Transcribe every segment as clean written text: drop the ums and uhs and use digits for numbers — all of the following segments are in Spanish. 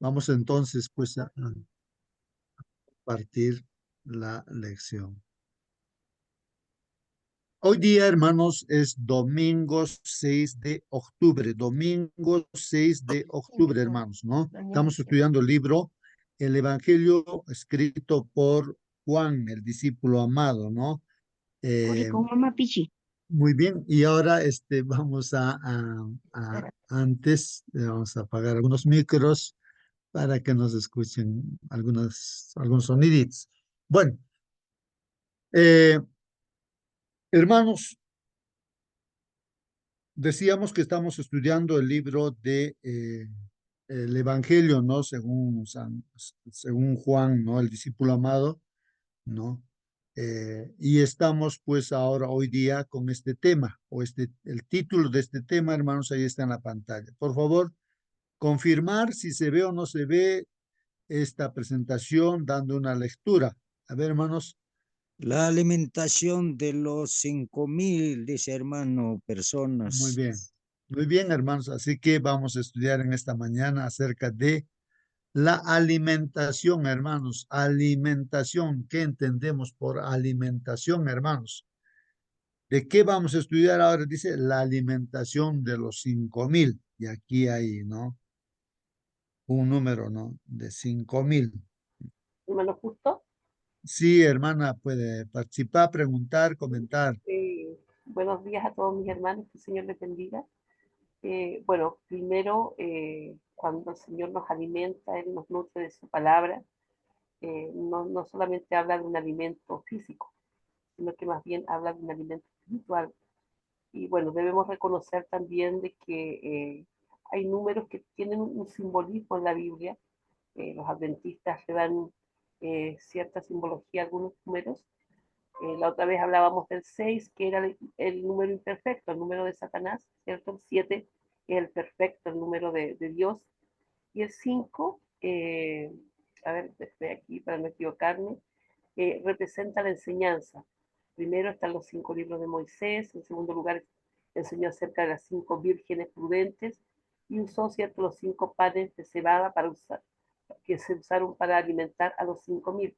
Vamos entonces pues a partir la lección. Hoy día, hermanos, es domingo 6 de octubre, domingo 6 de octubre, hermanos, ¿no? Estamos estudiando el libro, el Evangelio escrito por Juan, el discípulo amado, ¿no? Uri Eh, con mamá Pichi. Muy bien, y ahora vamos antes, vamos a apagar algunos micros para que nos escuchen algunos soniditos. Bueno, eh, hermanos, decíamos que estamos estudiando el libro de el Evangelio, ¿no? Según Juan, ¿no? El discípulo amado, ¿no? Y estamos pues ahora hoy día con este tema, el título de este tema, hermanos, ahí está en la pantalla. Por favor, confirmar si se ve o no se ve esta presentación dando una lectura. A ver, hermanos. La alimentación de los 5.000, dice hermano, Muy personas. bien. Muy bien, hermanos. Así que vamos a estudiar en esta mañana acerca de la alimentación, hermanos. Alimentación. ¿Qué entendemos por alimentación, hermanos? ¿De qué vamos a estudiar ahora? Dice la alimentación de los 5.000. Y aquí hay, ¿no? Un número, ¿no? De 5.000. Hermano Justo. Sí, hermana, puede participar, preguntar, comentar. Buenos días a todos mis hermanos, que el Señor les bendiga. Bueno, primero, cuando el Señor nos alimenta, Él nos nutre de su palabra, no solamente habla de un alimento físico, sino que más bien habla de un alimento espiritual. Y bueno, debemos reconocer también de que hay números que tienen un simbolismo en la Biblia. Los adventistas le dan cierta simbología a algunos números. La otra vez hablábamos del 6, que era el número imperfecto, el número de Satanás, ¿cierto? El 7 es el perfecto, el número de Dios. Y el 5, a ver, estoy aquí para no equivocarme, representa la enseñanza. Primero están los 5 libros de Moisés, en segundo lugar enseñó acerca de las 5 vírgenes prudentes y usó, ¿cierto?, los 5 panes de cebada para usar, que se usaron para alimentar a los 5.000.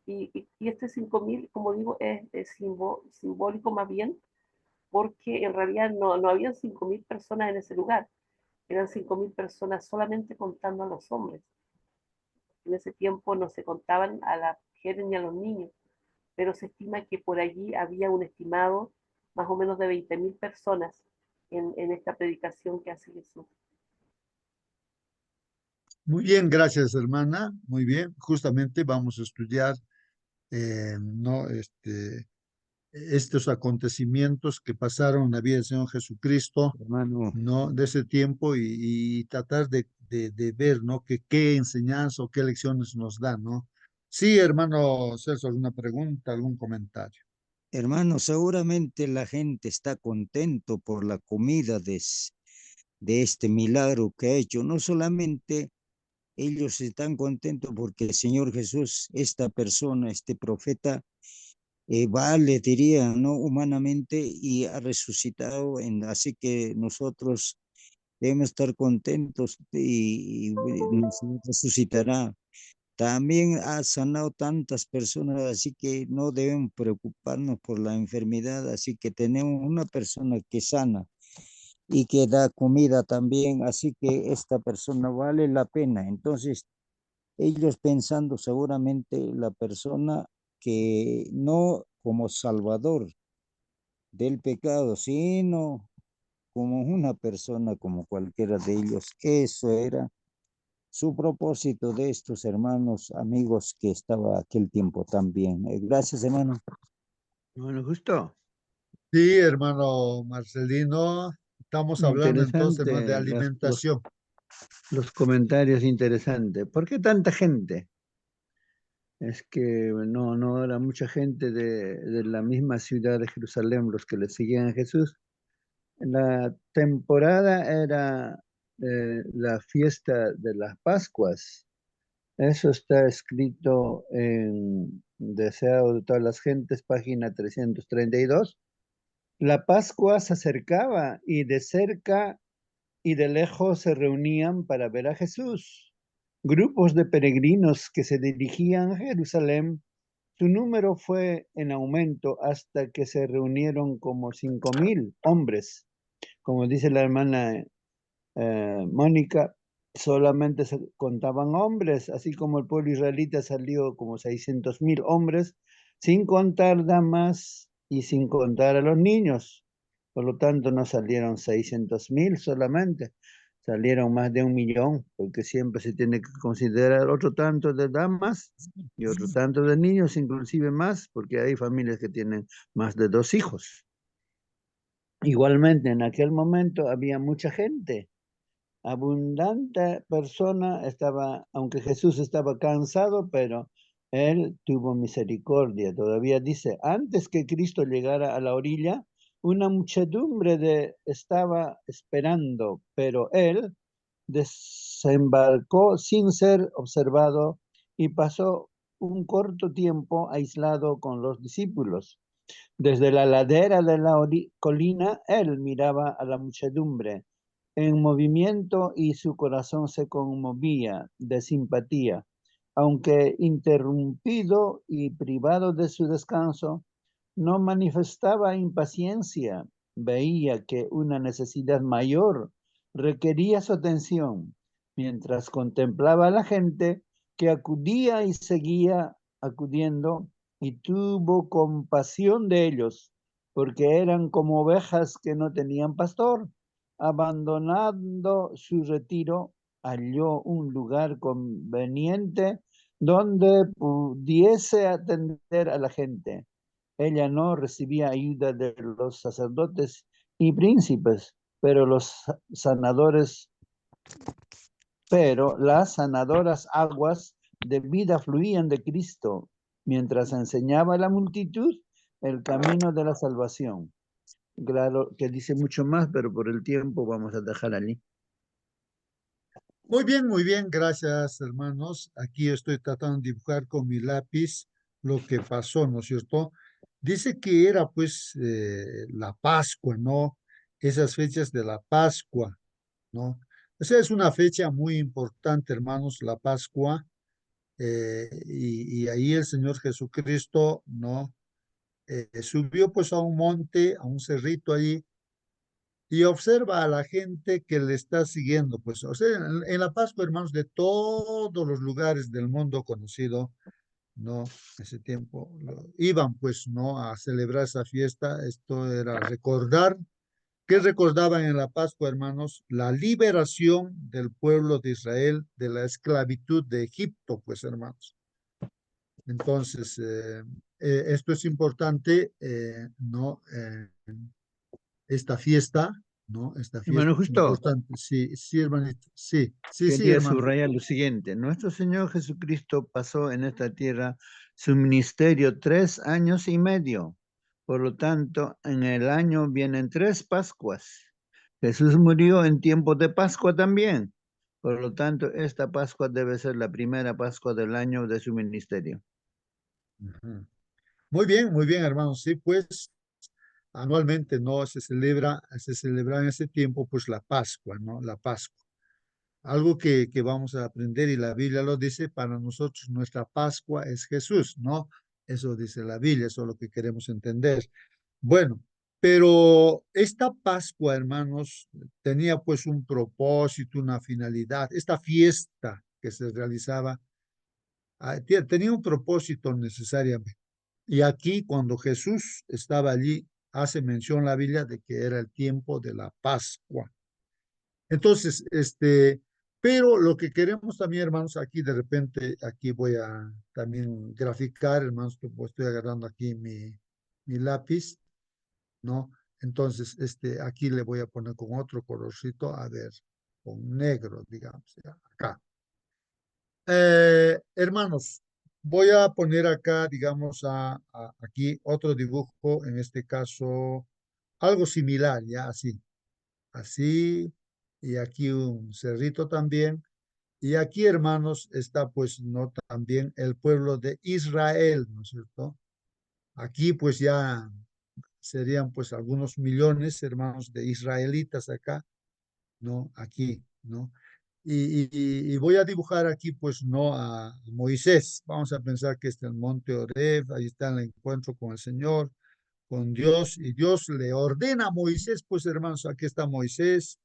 Y este 5.000, como digo, es simbólico más bien, porque en realidad no habían 5.000 personas en ese lugar, eran 5.000 personas solamente contando a los hombres. En ese tiempo no se contaban a las mujeres ni a los niños, pero se estima que por allí había un estimado más o menos de 20.000 personas en esta predicación que hace Jesús. Muy bien, gracias, hermana. Muy bien. Justamente vamos a estudiar, ¿no? Estos acontecimientos que pasaron en la vida del Señor Jesucristo, Hermano, ¿no? De ese tiempo y tratar de ver, ¿no? Qué enseñanza o qué lecciones nos dan, ¿no? Sí, hermano César, ¿alguna pregunta, algún comentario? hermano, seguramente la gente está contento por la comida de este milagro que ha hecho. No solamente ellos están contentos porque el Señor Jesús, esta persona, este profeta, vale, diría, ¿no? Humanamente y ha resucitado. Así que nosotros debemos estar contentos y nos resucitará. También ha sanado tantas personas, así que no debemos preocuparnos por la enfermedad. Así que tenemos una persona que sana y que da comida también, así que esta persona vale la pena. Entonces, ellos pensando seguramente la persona que no como salvador del pecado, sino como una persona como cualquiera de ellos. Eso era su propósito de estos hermanos, amigos que estaba aquel tiempo también. Gracias, hermano. Bueno, justo. Sí, hermano Marcelino, estamos hablando entonces, hermano, de Interesante alimentación. los comentarios interesantes. ¿Por qué tanta gente? Es que no era mucha gente de la misma ciudad de Jerusalén los que le seguían a Jesús. La temporada era la fiesta de las Pascuas. Eso está escrito en Deseo de todas las gentes, página 332. La Pascua se acercaba y de cerca y de lejos se reunían para ver a Jesús. grupos de peregrinos que se dirigían a Jerusalén. Su número fue en aumento hasta que se reunieron como 5.000 hombres. Como dice la hermana Mónica, solamente se contaban hombres, así como el pueblo israelita salió como 600.000 hombres, sin contar damas y sin contar a los niños. Por lo tanto, no salieron 600.000 solamente, salieron más de 1.000.000, porque siempre se tiene que considerar otro tanto de damas y otro tanto de niños, inclusive más, porque hay familias que tienen más de 2 hijos. Igualmente, en aquel momento había mucha gente, abundante persona estaba, aunque Jesús estaba cansado, pero él tuvo misericordia. Todavía dice, antes que Cristo llegara a la orilla, una muchedumbre estaba esperando, pero él desembarcó sin ser observado y pasó un corto tiempo aislado con los discípulos. Desde la ladera de la colina, él miraba a la muchedumbre en movimiento y su corazón se conmovía de simpatía. Aunque interrumpido y privado de su descanso, no manifestaba impaciencia. Veía que una necesidad mayor requería su atención, mientras contemplaba a la gente que acudía y seguía acudiendo, y tuvo compasión de ellos, porque eran como ovejas que no tenían pastor. Abandonando su retiro, halló un lugar conveniente donde pudiese atender a la gente. Ella no recibía ayuda de los sacerdotes y príncipes, pero las sanadoras aguas de vida fluían de Cristo mientras enseñaba a la multitud el camino de la salvación. Claro que dice mucho más, pero por el tiempo vamos a dejar allí. Muy bien, gracias, hermanos. Aquí estoy tratando de dibujar con mi lápiz lo que pasó, ¿no es cierto? Dice que era pues la Pascua, ¿no? Esas fechas de la Pascua, ¿no? Esa es una fecha muy importante, hermanos, la Pascua, y ahí el Señor Jesucristo, ¿no? Subió pues a un monte, a un cerrito allí, y observa a la gente que le está siguiendo, pues, o sea, en la Pascua, hermanos, de todos los lugares del mundo conocido, ¿no? Ese tiempo iban, pues, ¿no? A celebrar esa fiesta. Esto era recordar, ¿qué recordaban en la Pascua, hermanos? La liberación del pueblo de Israel de la esclavitud de Egipto, pues, hermanos. Entonces, esto es importante, ¿no? Esta fiesta, ¿no? Esta Hermano, fiesta es justo importante. Sí, sí, hermanito. Sí, sí, sí, quería hermano. subrayar lo siguiente. Nuestro Señor Jesucristo pasó en esta tierra su ministerio 3 años y medio. Por lo tanto, en el año vienen 3 Pascuas. Jesús murió en tiempos de Pascua también. Por lo tanto, esta Pascua debe ser la primera Pascua del año de su ministerio. Ujú. Muy bien, hermano. Sí, pues anualmente no se celebra en ese tiempo, pues la Pascua, ¿no? La Pascua. Algo que vamos a aprender, y la Biblia lo dice, para nosotros nuestra Pascua es Jesús, ¿no? Eso dice la Biblia, eso es lo que queremos entender. Bueno, pero esta Pascua, hermanos, tenía pues un propósito, una finalidad. Esta fiesta que se realizaba tenía un propósito necesariamente. Y aquí, cuando Jesús estaba allí, hace mención la Biblia de que era el tiempo de la Pascua. Entonces, pero lo que queremos también, hermanos, aquí de repente, aquí voy a también graficar, hermanos, que pues estoy agarrando aquí mi lápiz, ¿no? Entonces, aquí le voy a poner con otro colorcito, a ver, con negro, digamos, ya, acá. Hermanos, voy a poner acá, digamos, aquí otro dibujo, en este caso, algo similar, ya, así, y aquí un cerrito también. Y aquí, hermanos, está pues, ¿no? También el pueblo de Israel, ¿no es cierto? Aquí pues ya serían pues algunos millones, hermanos, de israelitas acá, ¿no? Aquí, ¿no? y voy a dibujar aquí, pues, no a Moisés. Vamos a pensar que este es el monte Oreb, ahí está el encuentro con el Señor, con Dios, y Dios le ordena a Moisés, pues, hermanos, aquí está Moisés,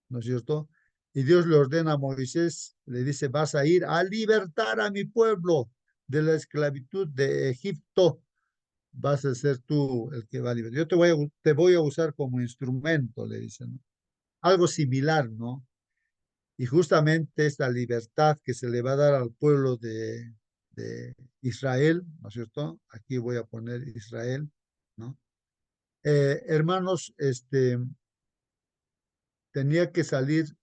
¿no es cierto? Y Dios le ordena a Moisés, le dice, vas a ir a libertar a mi pueblo de la esclavitud de Egipto. Vas a ser tú el que va a libertar. Yo te voy a usar como instrumento, le dice, ¿no? Algo similar, ¿no? Y justamente esta libertad que se le va a dar al pueblo de Israel, ¿no es cierto? Aquí voy a poner Israel, ¿no? Hermanos, tenía que salir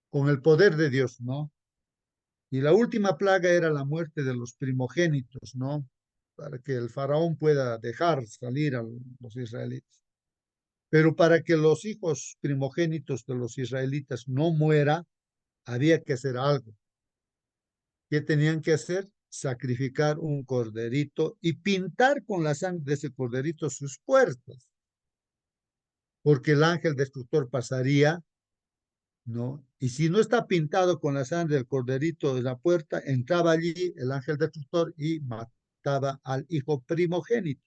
con el poder de Dios, ¿no? Y la última plaga era la muerte de los primogénitos, ¿no? Para que el faraón pueda dejar salir a los israelitas. Pero para que los hijos primogénitos de los israelitas no muera, había que hacer algo. ¿Qué tenían que hacer? Sacrificar un corderito y pintar con la sangre de ese corderito sus puertas, porque el ángel destructor pasaría, ¿no? Y si no está pintado con la sangre del corderito de la puerta, entraba allí el ángel destructor y mataba al hijo primogénito.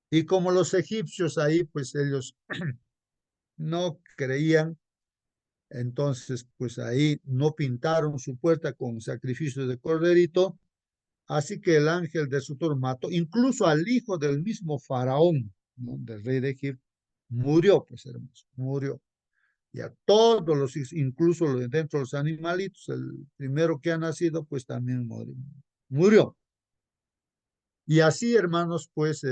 Y como los egipcios ahí, pues ellos no creían, entonces pues ahí no pintaron su puerta con sacrificio de corderito, así que el ángel destructor mató incluso al hijo del mismo faraón, ¿no? Del rey de Egipto, murió, pues hermanos, murió. Y a todos los hijos, incluso dentro de los animalitos, el primero que ha nacido, pues también murió. Y así, hermanos, pues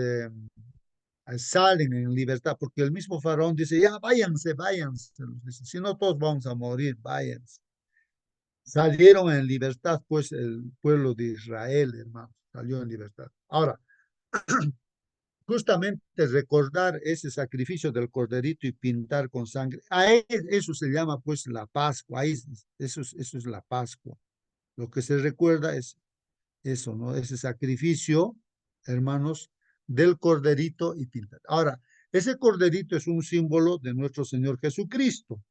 salen en libertad, porque el mismo faraón dice, ya váyanse, váyanse, dice, si no todos vamos a morir, váyanse. Salieron en libertad, pues el pueblo de Israel, hermanos, salió en libertad. Ahora, justamente recordar ese sacrificio del corderito y pintar con sangre, eso se llama pues la Pascua, eso es la Pascua. Lo que se recuerda es eso, ¿no? Ese sacrificio, hermanos, del corderito y pintar. Ahora, ese corderito es un símbolo de nuestro Señor Jesucristo,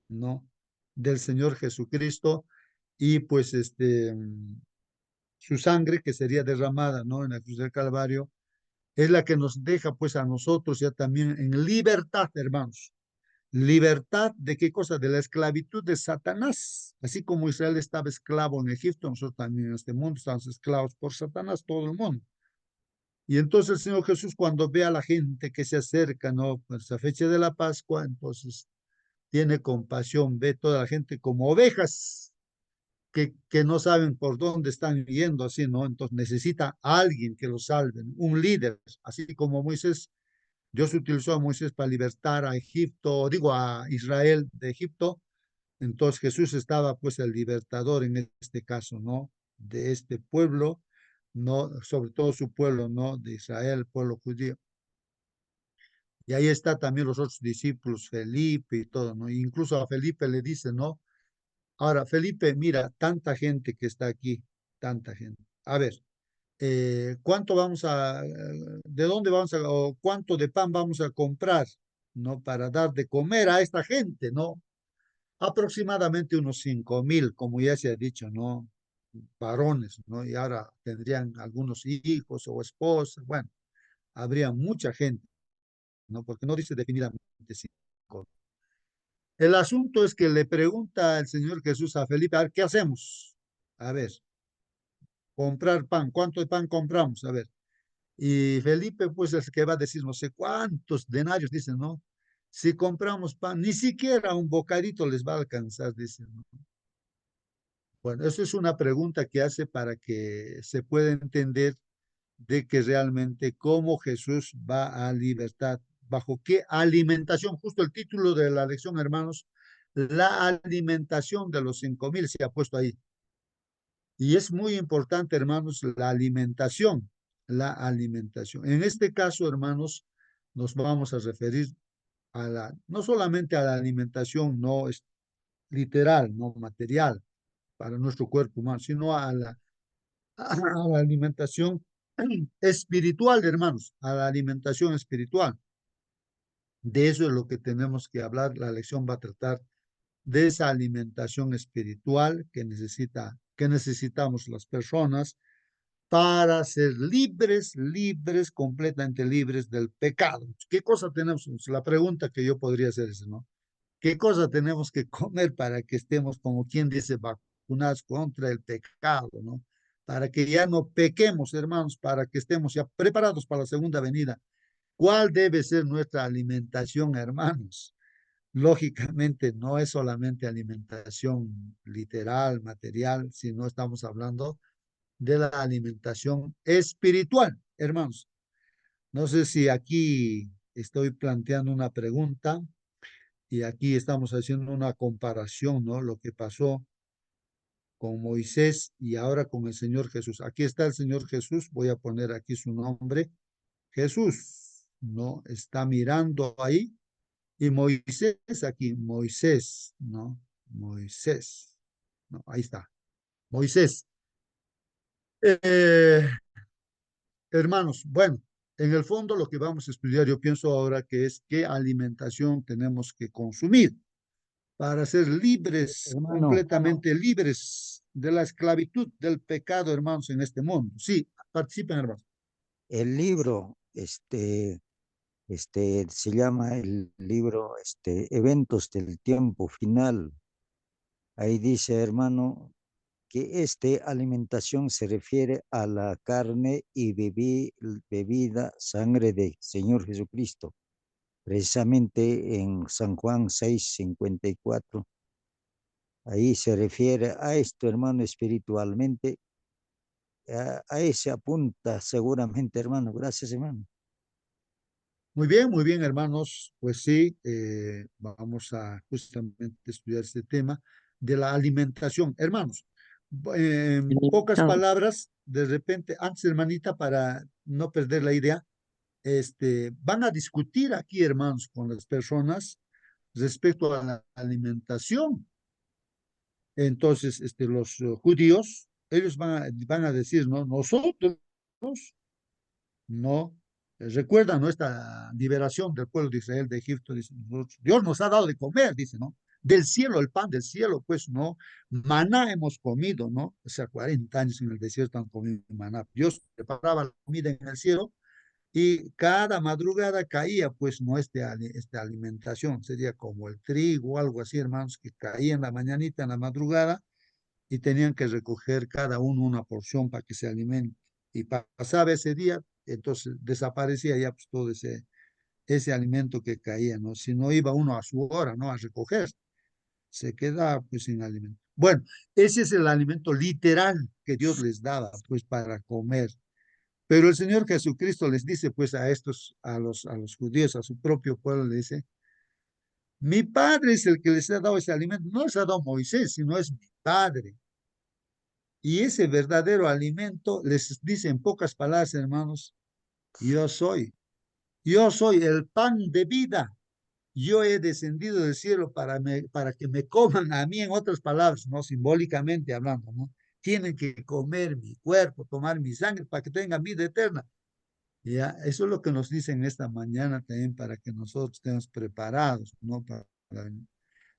¿no? Del Señor Jesucristo y pues su sangre que sería derramada, ¿no? En la cruz del Calvario, es la que nos deja pues a nosotros ya también en libertad, hermanos. Libertad de qué cosa? De la esclavitud de Satanás. Así como Israel estaba esclavo en Egipto, nosotros también en este mundo estamos esclavos por Satanás, todo el mundo. Y entonces el Señor Jesús cuando ve a la gente que se acerca, ¿no? Pues a fecha de la Pascua, entonces tiene compasión, ve toda la gente como ovejas que no saben por dónde están yendo, así, ¿no? Entonces necesita a alguien que los salve, un líder, así como Moisés. Dios utilizó a Moisés para libertar a Egipto, digo a Israel de Egipto. Entonces Jesús estaba pues el libertador en este caso, ¿no? De este pueblo, ¿no? Sobre todo su pueblo, ¿no? De Israel, pueblo judío. Y ahí está también los otros discípulos, Felipe y todo, ¿no? Incluso a Felipe le dice, ¿no? Ahora, Felipe, mira, tanta gente que está aquí, tanta gente. A ver, ¿cuánto vamos de dónde vamos o cuánto de pan vamos a comprar, ¿no? Para dar de comer a esta gente, ¿no? Aproximadamente unos 5,000, como ya se ha dicho, ¿no? Varones, ¿no? Y ahora tendrían algunos hijos o esposas, bueno, habría mucha gente, ¿no? Porque no dice definidamente 5. El asunto es que le pregunta el Señor Jesús a Felipe, a ver, ¿qué hacemos? A ver, comprar pan, ¿cuánto de pan compramos? A ver. Y Felipe, pues, es el que va a decir no sé cuántos denarios, dicen, ¿no? Si compramos pan, ni siquiera un bocadito les va a alcanzar, dicen, ¿no? Bueno, eso es una pregunta que hace para que se pueda entender de que realmente cómo Jesús va a libertad, bajo qué alimentación, justo el título de la lección, hermanos, la alimentación de los 5,000 se ha puesto ahí. Y es muy importante, hermanos, la alimentación, la alimentación. En este caso, hermanos, nos vamos a referir a no solamente a la alimentación no es literal, no material para nuestro cuerpo humano, sino a la alimentación espiritual, hermanos, a la alimentación espiritual. De eso es lo que tenemos que hablar. La lección va a tratar de esa alimentación espiritual que necesitamos las personas para ser libres, completamente libres del pecado. ¿Qué cosa tenemos? La pregunta que yo podría hacer es, ¿no? ¿Qué cosa tenemos que comer para que estemos, como quien dice, vacunados contra el pecado, ¿no? Para que ya no pequemos, hermanos, para que estemos ya preparados para la segunda venida. ¿Cuál debe ser nuestra alimentación, hermanos? Lógicamente, no es solamente alimentación literal, material, sino estamos hablando de la alimentación espiritual, hermanos. No sé si aquí estoy planteando una pregunta y aquí estamos haciendo una comparación, ¿no? Lo que pasó con Moisés y ahora con el Señor Jesús. Aquí está el Señor Jesús, voy a poner aquí su nombre, Jesús, ¿no? Está mirando ahí y Moisés aquí, Moisés, ¿no? Moisés, ¿no? Ahí está, Moisés. Eh, Hermanos, bueno, en el fondo lo que vamos a estudiar, yo pienso ahora que es qué alimentación tenemos que consumir para ser libres, Hermano, completamente libres de la esclavitud del pecado, hermanos, en este mundo. Sí, participen, hermanos. el libro, se llama el libro, Eventos del Tiempo Final. Ahí dice, hermano, que alimentación se refiere a la carne y bebida, sangre del Señor Jesucristo. Precisamente en San Juan 6:54, ahí se refiere a esto, hermano, espiritualmente. A ese apunta seguramente, hermano. Gracias, hermano. Muy bien, hermanos. Pues sí, vamos a justamente estudiar este tema de la alimentación. Hermanos, en pocas Listo. palabras, de repente, antes, hermanita, para no perder la idea, van a discutir aquí, hermanos, con las personas respecto a la alimentación. Entonces, los judíos, ellos van a decir, ¿no? Nosotros no recuerdan nuestra liberación del pueblo de Israel de Egipto. Dice, Dios nos ha dado de comer, dice, ¿no? Del cielo, el pan del cielo, pues, ¿no? Maná hemos comido, ¿no? O sea, 40 años en el desierto han comido maná. Dios preparaba la comida en el cielo y cada madrugada caía, pues, no esta alimentación, sería como el trigo o algo así, hermanos, que caía en la mañanita, en la madrugada, y tenían que recoger cada uno una porción para que se alimente. Y pasaba ese día, entonces desaparecía ya pues, todo ese alimento que caía, ¿no? Si no iba uno a su hora, ¿no? A recoger, se queda pues sin alimento. Bueno, ese es el alimento literal que Dios les daba, pues, para comer. Pero el Señor Jesucristo les dice, pues, a los judíos, a su propio pueblo, le dice, mi Padre es el que les ha dado ese alimento. No les ha dado Moisés, sino es mi Padre. Y ese verdadero alimento les dice en pocas palabras, hermanos, yo soy. Yo soy el pan de vida. Yo he descendido del cielo para que me coman a mí, en otras palabras, no simbólicamente hablando, ¿no? Tienen que comer mi cuerpo, tomar mi sangre para que tengan vida eterna. Ya, eso es lo que nos dicen esta mañana también para que nosotros estemos preparados, ¿no?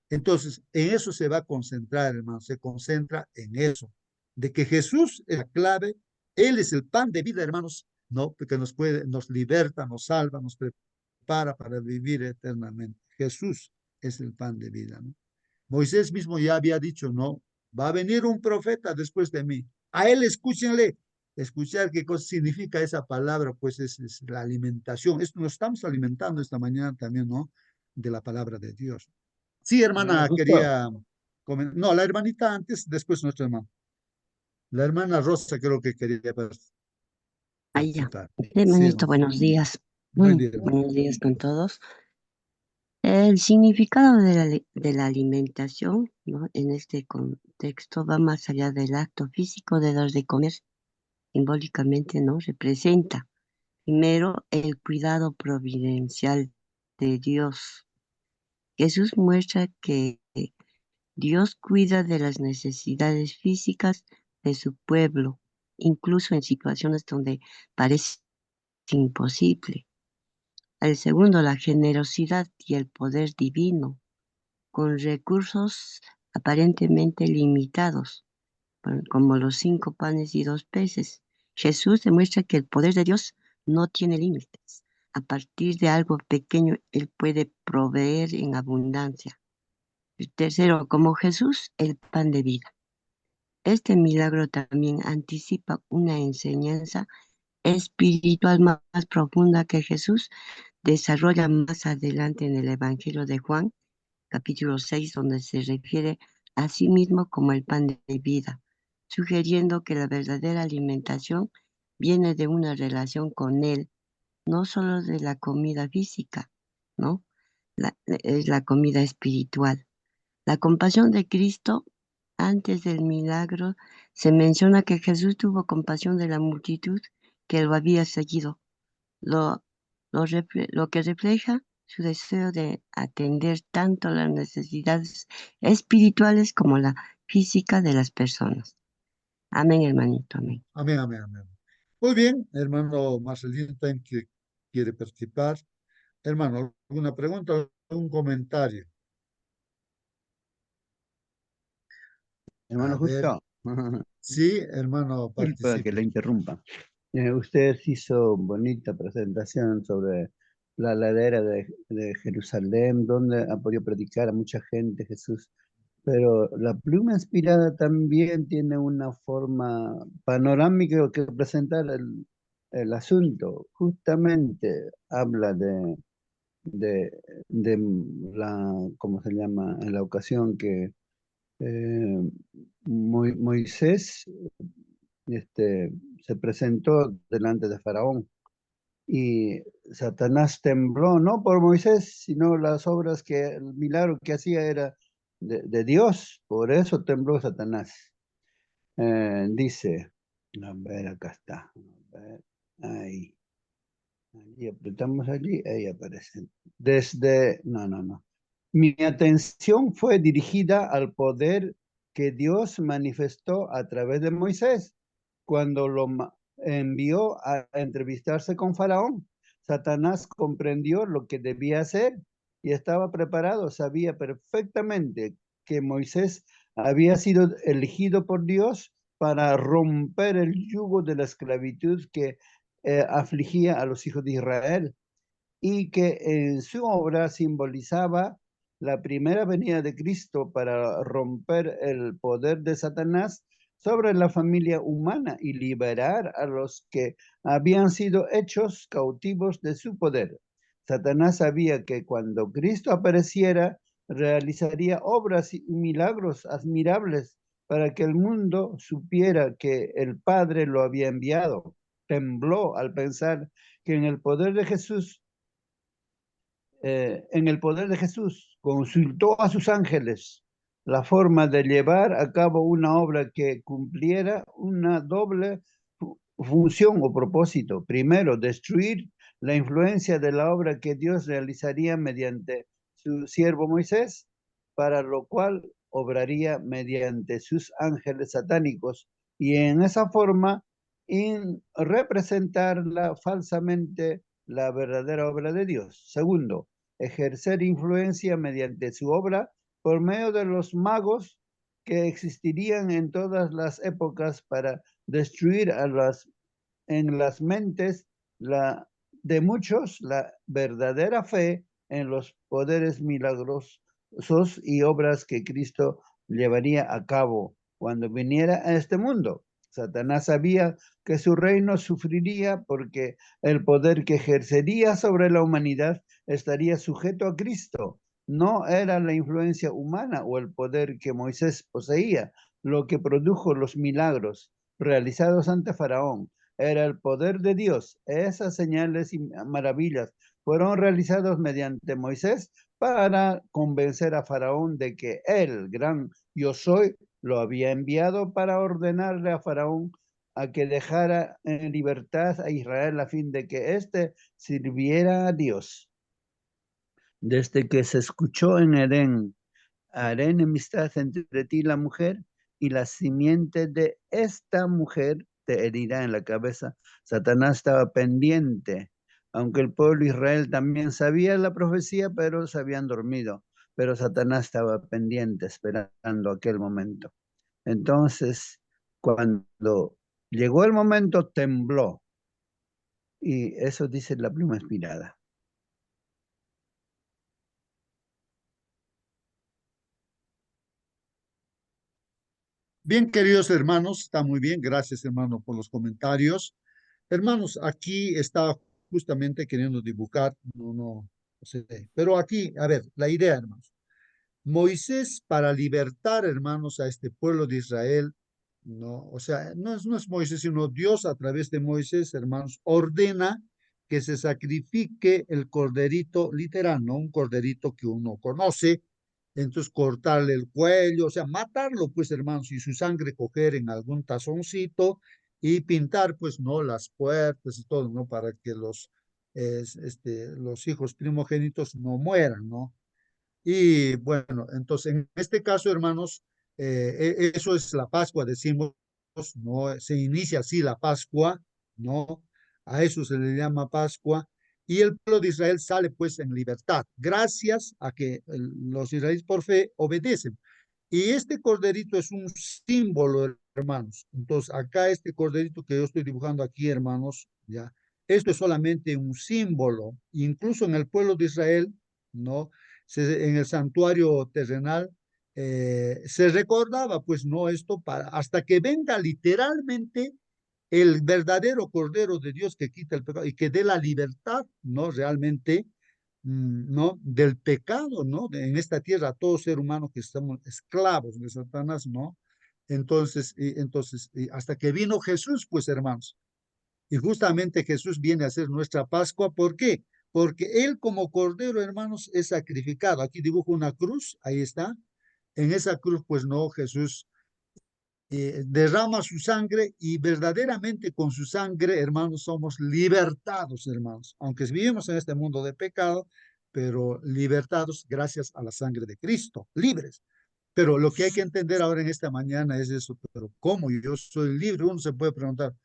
Entonces, en eso se va a concentrar, hermano, se concentra en eso, de que Jesús es la clave, Él es el pan de vida, hermanos, ¿no? Porque nos liberta, nos salva, nos prepara para vivir eternamente. Jesús es el pan de vida, ¿no? Moisés mismo ya había dicho, no, va a venir un profeta después de mí. A él escúchenle. Escuchar qué cosa significa esa palabra, pues es la alimentación. Esto nos estamos alimentando esta mañana también, ¿no? De la palabra de Dios. Sí, hermana, Hermanito. quería comentar. No, la hermanita antes, después nuestra hermana. La hermana Rosa creo que quería Allá. participar. Sí, Hermanito, hermano. buenos días. Buen día, hermano. Buenos días con todos. El significado de la alimentación, ¿no? En este contexto va más allá del acto físico de dar de comer. Simbólicamente, ¿no? Representa, primero, el cuidado providencial de Dios. Jesús muestra que Dios cuida de las necesidades físicas de su pueblo, incluso en situaciones donde parece imposible. El segundo, la generosidad y el poder divino. con recursos aparentemente limitados, como los 5 panes y 2 peces. Jesús demuestra que el poder de Dios no tiene límites. A partir de algo pequeño, Él puede proveer en abundancia. El tercero, como Jesús, el pan de vida. Este milagro también anticipa una enseñanza espiritual más profunda que Jesús desarrolla más adelante en el Evangelio de Juan, capítulo 6, donde se refiere a sí mismo como el pan de vida, sugiriendo que la verdadera alimentación viene de una relación con Él, no solo de la comida física, ¿no? Es la comida espiritual. La compasión de Cristo antes del milagro se menciona que Jesús tuvo compasión de la multitud que lo había seguido, lo, lo que refleja su deseo de atender tanto las necesidades espirituales como la física de las personas. Amén, hermanito, amén. Amén, amén, amén. Muy bien, hermano Marcelino también que quiere participar. Hermano, ¿alguna pregunta, algún comentario? A Hermano ver, Justo, sí, hermano, disculpa que participe. le interrumpa. Usted hizo bonita presentación sobre la ladera de Jerusalén, donde ha podido predicar a mucha gente Jesús. Pero la pluma inspirada también tiene una forma panorámica que presentar el asunto. Justamente habla de, de la, ¿cómo se llama? En la ocasión que Moisés se presentó delante de Faraón y Satanás tembló, no por Moisés, sino las obras el milagro que hacía era de Dios, por eso tembló Satanás. Dice, a ver, acá está, a ver, ahí, allí apretamos allí, ahí aparece. No. Mi atención fue dirigida al poder que Dios manifestó a través de Moisés cuando envió a entrevistarse con Faraón. Satanás comprendió lo que debía hacer y estaba preparado, sabía perfectamente que Moisés había sido elegido por Dios para romper el yugo de la esclavitud que afligía a los hijos de Israel y que en su obra simbolizaba la primera venida de Cristo para romper el poder de Satanás sobre la familia humana y liberar a los que habían sido hechos cautivos de su poder. Satanás sabía que cuando Cristo apareciera, realizaría obras y milagros admirables para que el mundo supiera que el Padre lo había enviado. Tembló al pensar que en el poder de Jesús, consultó a sus ángeles la forma de llevar a cabo una obra que cumpliera una doble función o propósito. Primero, destruir la influencia de la obra que Dios realizaría mediante su siervo Moisés, para lo cual obraría mediante sus ángeles satánicos, y en esa forma representarla falsamente la verdadera obra de Dios. Segundo, ejercer influencia mediante su obra por medio de los magos que existirían en todas las épocas para destruir en las mentes de muchos la verdadera fe en los poderes milagrosos y obras que Cristo llevaría a cabo cuando viniera a este mundo. Satanás sabía que su reino sufriría porque el poder que ejercería sobre la humanidad estaría sujeto a Cristo. No era la influencia humana o el poder que Moisés poseía lo que produjo los milagros realizados ante Faraón. Era el poder de Dios. Esas señales y maravillas fueron realizadas mediante Moisés para convencer a Faraón de que el gran yo soy lo había enviado para ordenarle a Faraón a que dejara en libertad a Israel a fin de que éste sirviera a Dios. Desde que se escuchó en Edén, haré enemistad entre ti y la mujer, y la simiente de esta mujer te herirá en la cabeza. Satanás estaba pendiente, aunque el pueblo de Israel también sabía la profecía, pero se habían dormido. pero Satanás estaba pendiente, esperando aquel momento. Entonces, cuando llegó el momento, tembló. Y eso dice la pluma inspirada. Bien, queridos hermanos, está muy bien. Gracias, hermano, por los comentarios. Hermanos, aquí estaba justamente queriendo dibujar, no sé, pero aquí, a ver, la idea, hermanos. Moisés para libertar, hermanos, a este pueblo de Israel, no, o sea, no es Moisés, sino Dios a través de Moisés, hermanos, ordena que se sacrifique el corderito literal, ¿no? Un corderito que uno conoce, entonces cortarle el cuello, o sea, matarlo, pues, hermanos, y su sangre coger en algún tazoncito y pintar, pues, ¿no? Las puertas y todo, ¿no? Para que los hijos primogénitos no mueran, ¿no? Y bueno, entonces en este caso, hermanos, eso es la Pascua, decimos, ¿no? Se inicia así la Pascua, ¿no? A eso se le llama Pascua. Y el pueblo de Israel sale pues en libertad, gracias a que los israelíes por fe obedecen. Y este corderito es un símbolo, hermanos. Entonces, acá este corderito que yo estoy dibujando aquí, hermanos, ya, esto es solamente un símbolo. Incluso en el pueblo de Israel, ¿no? En el santuario terrenal, se recordaba, pues, no esto para, hasta que venga literalmente el verdadero Cordero de Dios que quita el pecado y que dé la libertad, ¿no? Realmente, ¿no? Del pecado, ¿no? En esta tierra, todo ser humano que estamos esclavos de Satanás, ¿no? Entonces, hasta que vino Jesús, pues, hermanos, y justamente Jesús viene a ser nuestra Pascua. ¿Por qué? Porque Él como Cordero, hermanos, es sacrificado. Aquí dibujo una cruz, ahí está. En esa cruz, pues no, Jesús derrama su sangre y verdaderamente con su sangre, hermanos, somos libertados, hermanos. Aunque vivimos en este mundo de pecado, pero libertados gracias a la sangre de Cristo, libres. Pero lo que hay que entender ahora en esta mañana es eso, pero ¿cómo yo soy libre? Uno se puede preguntar,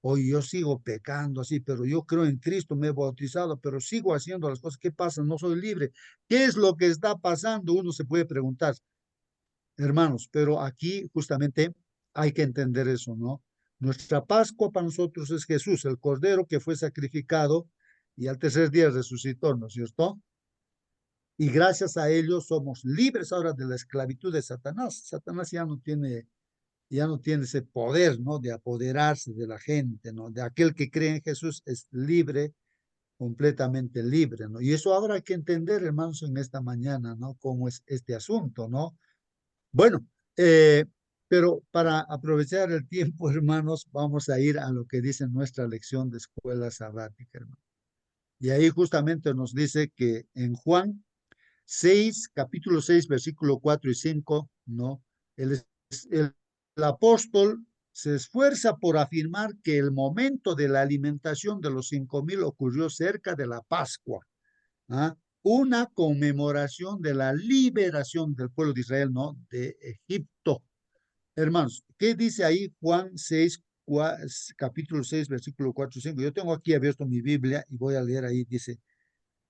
hoy yo sigo pecando así, pero yo creo en Cristo, me he bautizado, pero sigo haciendo las cosas. ¿Qué pasa? No soy libre. ¿Qué es lo que está pasando? Uno se puede preguntar, hermanos, pero aquí justamente hay que entender eso, ¿no? Nuestra Pascua para nosotros es Jesús, el Cordero que fue sacrificado y al tercer día resucitó, ¿no es cierto? Y gracias a ello somos libres ahora de la esclavitud de Satanás. Satanás ya no tiene ese poder, ¿no? De apoderarse de la gente, ¿no? De aquel que cree en Jesús es libre, completamente libre, ¿no? Y eso ahora hay que entender, hermanos, en esta mañana, ¿no? Cómo es este asunto, ¿no? Bueno, pero para aprovechar el tiempo, hermanos, vamos a ir a lo que dice nuestra lección de escuela sabática, hermano. Y ahí justamente nos dice que en Juan 6, capítulo 6, versículo 4 y 5, ¿no? El, el apóstol se esfuerza por afirmar que el momento de la alimentación de los 5,000 ocurrió cerca de la Pascua, ¿ah? Una conmemoración de la liberación del pueblo de Israel, ¿no? De Egipto. Hermanos, ¿qué dice ahí Juan 6, capítulo 6, versículo 4 y 5? Yo tengo aquí abierto mi Biblia y voy a leer ahí, dice,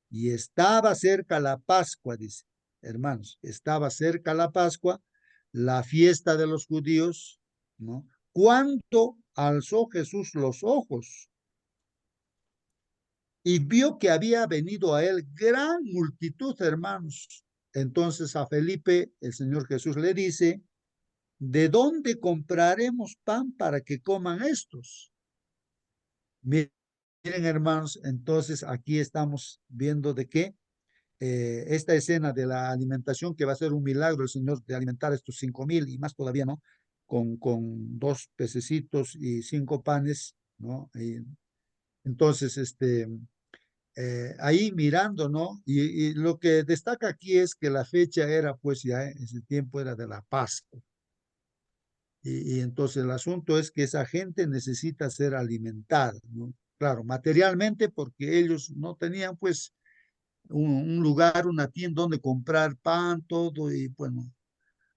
y estaba cerca la Pascua, dice, hermanos, estaba cerca la Pascua, la fiesta de los judíos, ¿no? Cuando alzó Jesús los ojos y vio que había venido a él gran multitud, hermanos. Entonces a Felipe, el Señor Jesús le dice, ¿de dónde compraremos pan para que coman estos? Miren, hermanos, entonces aquí estamos viendo de qué esta escena de la alimentación, que va a ser un milagro el Señor de alimentar a estos 5,000 y más todavía, ¿no? Con 2 pececitos y 5 panes, ¿no? Entonces, ahí mirando, ¿no? Y lo que destaca aquí es que la fecha era, pues ya ese tiempo era de la Pascua. Y entonces el asunto es que esa gente necesita ser alimentada, ¿no? Claro, materialmente, porque ellos no tenían, pues, un lugar, una tienda donde comprar pan, todo, y bueno,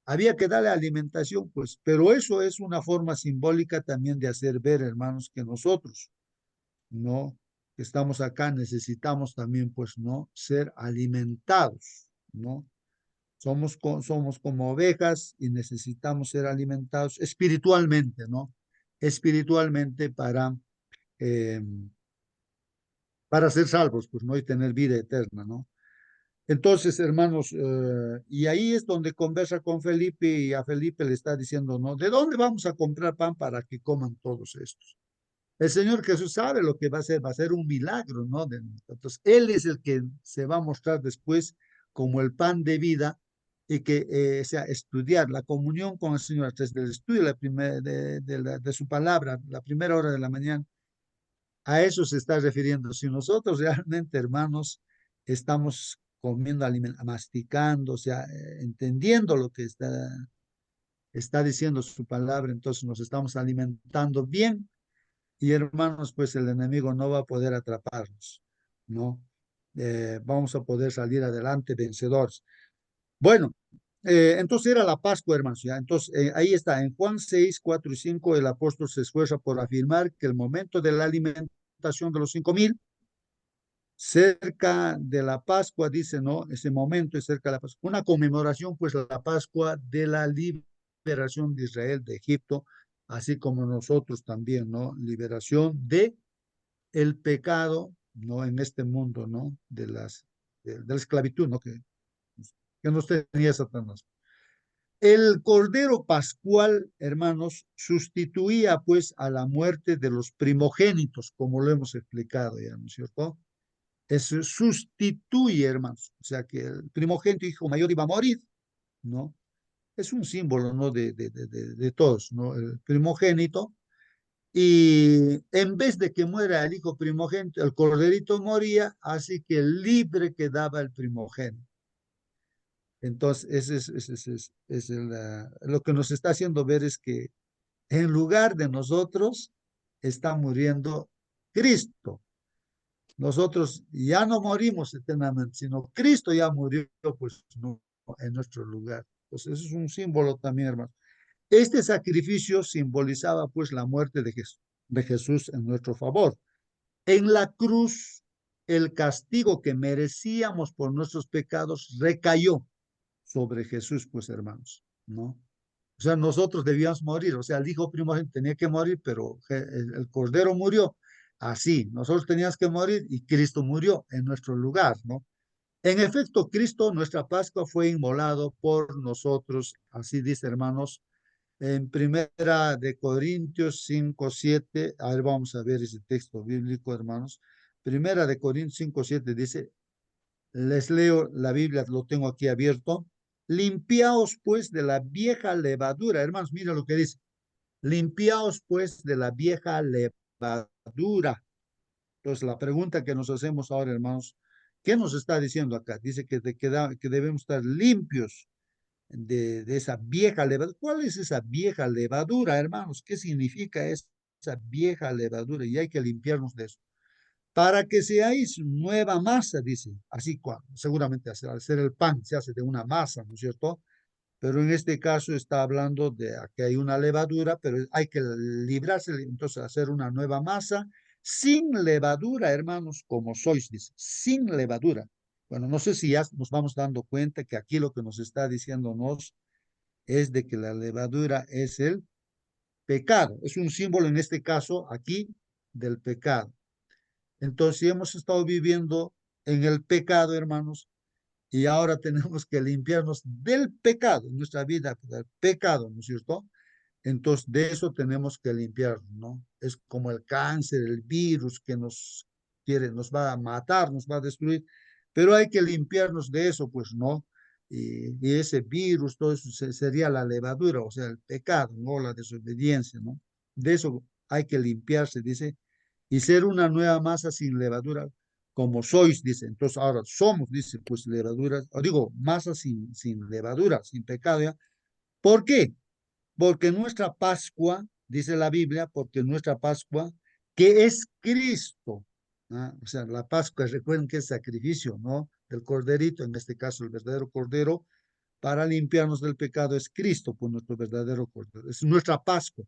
había que darle alimentación, pues, pero eso es una forma simbólica también de hacer ver, hermanos, que nosotros, ¿no? Que estamos acá, necesitamos también, pues, ¿no? Ser alimentados, ¿no? Somos como ovejas y necesitamos ser alimentados espiritualmente, ¿no? Espiritualmente eh, para ser salvos, pues, ¿no? Y tener vida eterna, ¿no? Entonces, hermanos, y ahí es donde conversa con Felipe y a Felipe le está diciendo, ¿no? ¿De dónde vamos a comprar pan para que coman todos estos? El Señor Jesús sabe lo que va a ser un milagro, ¿no? Entonces, Él es el que se va a mostrar después como el pan de vida y que, o sea, estudiar la comunión con el Señor, desde el estudio de su palabra, la primera hora de la mañana, a eso se está refiriendo. Si nosotros realmente, hermanos, estamos comiendo, masticando, o sea, entendiendo lo que está diciendo su palabra, entonces nos estamos alimentando bien y hermanos, pues el enemigo no va a poder atraparnos, ¿no? Vamos a poder salir adelante vencedores. Bueno, entonces era la Pascua, hermanos, ¿ya? Entonces, ahí está, en Juan 6, 4 y 5, el apóstol se esfuerza por afirmar que el momento de la alimentación de los 5,000, cerca de la Pascua, dice, ¿no? Ese momento es cerca de la Pascua. Una conmemoración, pues, la Pascua de la liberación de Israel de Egipto, así como nosotros también, ¿no? Liberación de el pecado, ¿no? En este mundo, ¿no? De la esclavitud, ¿no? Que nos tenía Satanás. El Cordero Pascual, hermanos, sustituía pues a la muerte de los primogénitos, como lo hemos explicado ya, ¿no es cierto? Eso sustituye, hermanos, o sea que el primogénito, hijo mayor, iba a morir, ¿no? Es un símbolo, ¿no? De todos, ¿no? El primogénito. Y en vez de que muera el hijo primogénito, el corderito moría, así que libre quedaba el primogénito. Entonces, lo que nos está haciendo ver es que en lugar de nosotros está muriendo Cristo. Nosotros ya no morimos eternamente, sino Cristo ya murió, pues, no, en nuestro lugar. Pues eso es un símbolo también, hermano. Este sacrificio simbolizaba, pues, la muerte de Jesús en nuestro favor. En la cruz, el castigo que merecíamos por nuestros pecados recayó sobre Jesús, pues, hermanos, ¿no? O sea, nosotros debíamos morir, o sea, el hijo primogénito tenía que morir, pero el cordero murió. Así, nosotros teníamos que morir y Cristo murió en nuestro lugar, ¿no? En efecto, Cristo, nuestra Pascua, fue inmolado por nosotros, así dice, hermanos, en Primera de Corintios 5:7. A ver, vamos a ver ese texto bíblico, hermanos. Primera de Corintios 5:7 dice, les leo la Biblia, lo tengo aquí abierto. Limpiaos pues de la vieja levadura, hermanos, mira lo que dice. Limpiaos pues de la vieja levadura. Entonces, la pregunta que nos hacemos ahora, hermanos, ¿qué nos está diciendo acá? Dice que debemos estar limpios de esa vieja levadura. ¿Cuál es esa vieja levadura, hermanos? ¿Qué significa esa vieja levadura? Y hay que limpiarnos de eso para que seáis nueva masa, dice. Así, seguramente al hacer el pan se hace de una masa, ¿no es cierto? Pero en este caso está hablando de que hay una levadura, pero hay que librarse, entonces hacer una nueva masa sin levadura, hermanos, como sois, dice, sin levadura. Bueno, no sé si ya nos vamos dando cuenta que aquí lo que nos está diciéndonos es de que la levadura es el pecado. Es un símbolo en este caso aquí del pecado. Entonces, si hemos estado viviendo en el pecado, hermanos, y ahora tenemos que limpiarnos del pecado, en nuestra vida, del pecado, ¿no es cierto? Entonces, de eso tenemos que limpiarnos, ¿no? Es como el cáncer, el virus que nos va a matar, nos va a destruir, pero hay que limpiarnos de eso, pues, ¿no? Y ese virus, todo eso sería la levadura, o sea, el pecado, ¿no? La desobediencia, ¿no? De eso hay que limpiarse, dice, y ser una nueva masa sin levadura, como sois, dice. Entonces ahora somos, dice, pues levadura, o digo, masa sin levadura, sin pecado, ¿ya? ¿Por qué? Porque nuestra Pascua, dice la Biblia, porque nuestra Pascua, que es Cristo, ¿ah? O sea, la Pascua, recuerden que es sacrificio, ¿no? Del corderito, en este caso el verdadero cordero, para limpiarnos del pecado es Cristo, por nuestro verdadero cordero. Es nuestra Pascua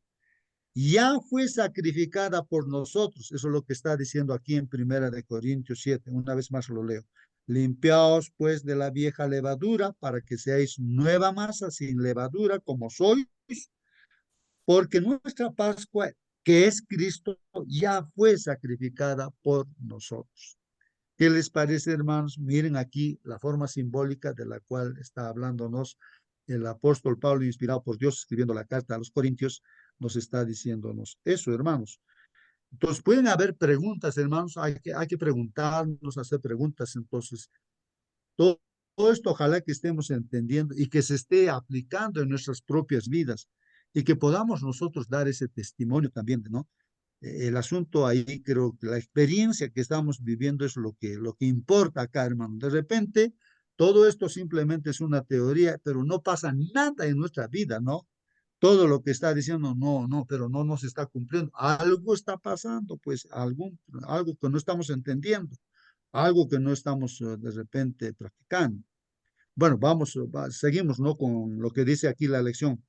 ya fue sacrificada por nosotros. Eso es lo que está diciendo aquí en Primera de Corintios 7. Una vez más lo leo. Limpiaos pues de la vieja levadura para que seáis nueva masa sin levadura como sois, porque nuestra Pascua, que es Cristo, ya fue sacrificada por nosotros. ¿Qué les parece, hermanos? Miren aquí la forma simbólica de la cual está hablándonos el apóstol Pablo, inspirado por Dios, escribiendo la carta a los Corintios, nos está diciéndonos eso, hermanos. Entonces, pueden haber preguntas, hermanos, hay que preguntarnos, hacer preguntas. Entonces, todo, todo esto ojalá que estemos entendiendo y que se esté aplicando en nuestras propias vidas y que podamos nosotros dar ese testimonio también, ¿no? El asunto ahí, creo que la experiencia que estamos viviendo es lo que importa acá, hermano. De repente, todo esto simplemente es una teoría, pero no pasa nada en nuestra vida, ¿no? Todo lo que está diciendo, no, pero no nos está cumpliendo. Algo está pasando, pues, algo que no estamos entendiendo, algo que no estamos de repente practicando. Bueno, seguimos, ¿no? Con lo que dice aquí la lección.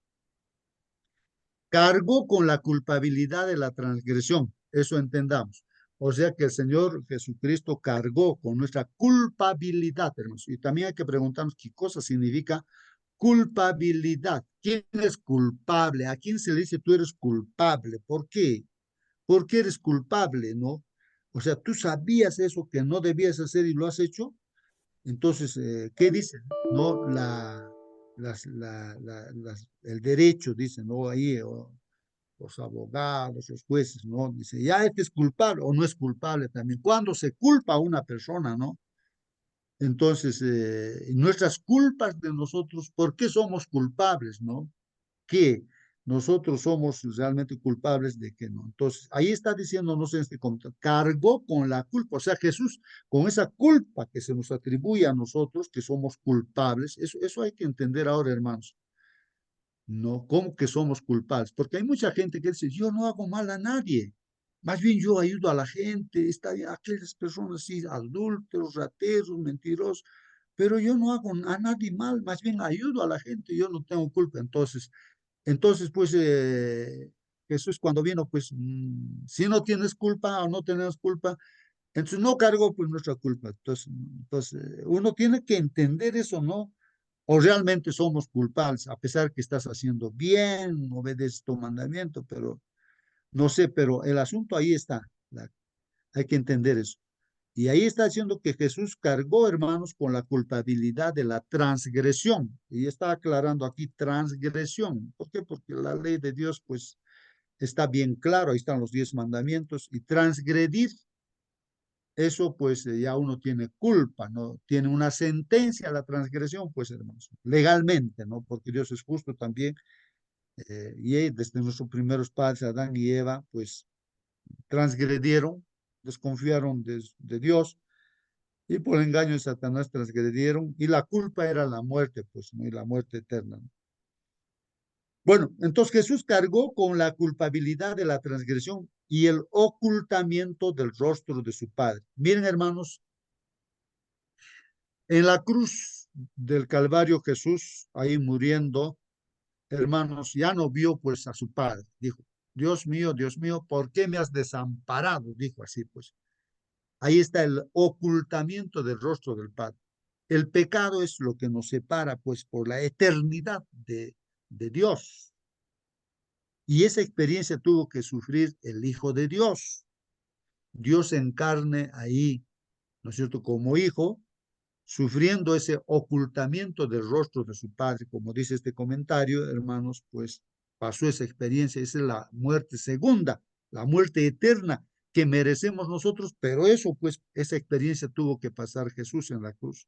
Cargó con la culpabilidad de la transgresión, eso entendamos. O sea que el Señor Jesucristo cargó con nuestra culpabilidad, hermanos. Y también hay que preguntarnos qué cosa significa culpabilidad. ¿Quién es culpable? ¿A quién se le dice tú eres culpable? ¿Por qué? ¿Por qué eres culpable, no? O sea, tú sabías eso que no debías hacer y lo has hecho. Entonces, ¿qué dice? No, el derecho, dice, ¿no? Ahí, los abogados, los jueces, ¿no? Dice, ya este es culpable o no es culpable también. ¿Cuándo se culpa a una persona, no? Entonces, nuestras culpas de nosotros, ¿por qué somos culpables, no? Que nosotros somos realmente culpables de que no. Entonces, ahí está diciéndonos en este comentario, cargó con la culpa, o sea, Jesús, con esa culpa que se nos atribuye a nosotros, que somos culpables, eso hay que entender ahora, hermanos. No, ¿cómo que somos culpables? Porque hay mucha gente que dice, yo no hago mal a nadie. Más bien yo ayudo a la gente, está bien, aquellas personas sí, adúlteros, rateros, mentirosos, pero yo no hago a nadie mal, más bien ayudo a la gente, yo no tengo culpa. Entonces pues Jesús cuando vino, pues si no tienes culpa o no tenemos culpa, entonces no cargo pues nuestra culpa. Entonces uno tiene que entender eso, ¿no? O realmente somos culpables, a pesar que estás haciendo bien, obedeces tu mandamiento, pero no sé, pero el asunto ahí está, hay que entender eso. Y ahí está diciendo que Jesús cargó, hermanos, con la culpabilidad de la transgresión. Y está aclarando aquí transgresión. ¿Por qué? Porque la ley de Dios, pues, está bien claro, ahí están los 10 mandamientos, y transgredir, eso pues ya uno tiene culpa, ¿no? Tiene una sentencia a la transgresión, pues hermanos, legalmente, ¿no? Porque Dios es justo también, y desde nuestros primeros padres, Adán y Eva, pues transgredieron, desconfiaron de Dios, y por engaño de Satanás transgredieron, y la culpa era la muerte, pues, ¿no? Y la muerte eterna, ¿no? Bueno, entonces Jesús cargó con la culpabilidad de la transgresión y el ocultamiento del rostro de su Padre. Miren, hermanos, en la cruz del Calvario Jesús, ahí muriendo, hermanos, ya no vio pues a su Padre. Dijo, Dios mío, ¿por qué me has desamparado? Dijo así, pues. Ahí está el ocultamiento del rostro del Padre. El pecado es lo que nos separa pues por la eternidad de Dios. Y esa experiencia tuvo que sufrir el Hijo de Dios. Dios en carne ahí, ¿no es cierto? Como hijo, sufriendo ese ocultamiento del rostro de su padre, como dice este comentario, hermanos, pues pasó esa experiencia, esa es la muerte segunda, la muerte eterna que merecemos nosotros, pero eso, pues, esa experiencia tuvo que pasar Jesús en la cruz.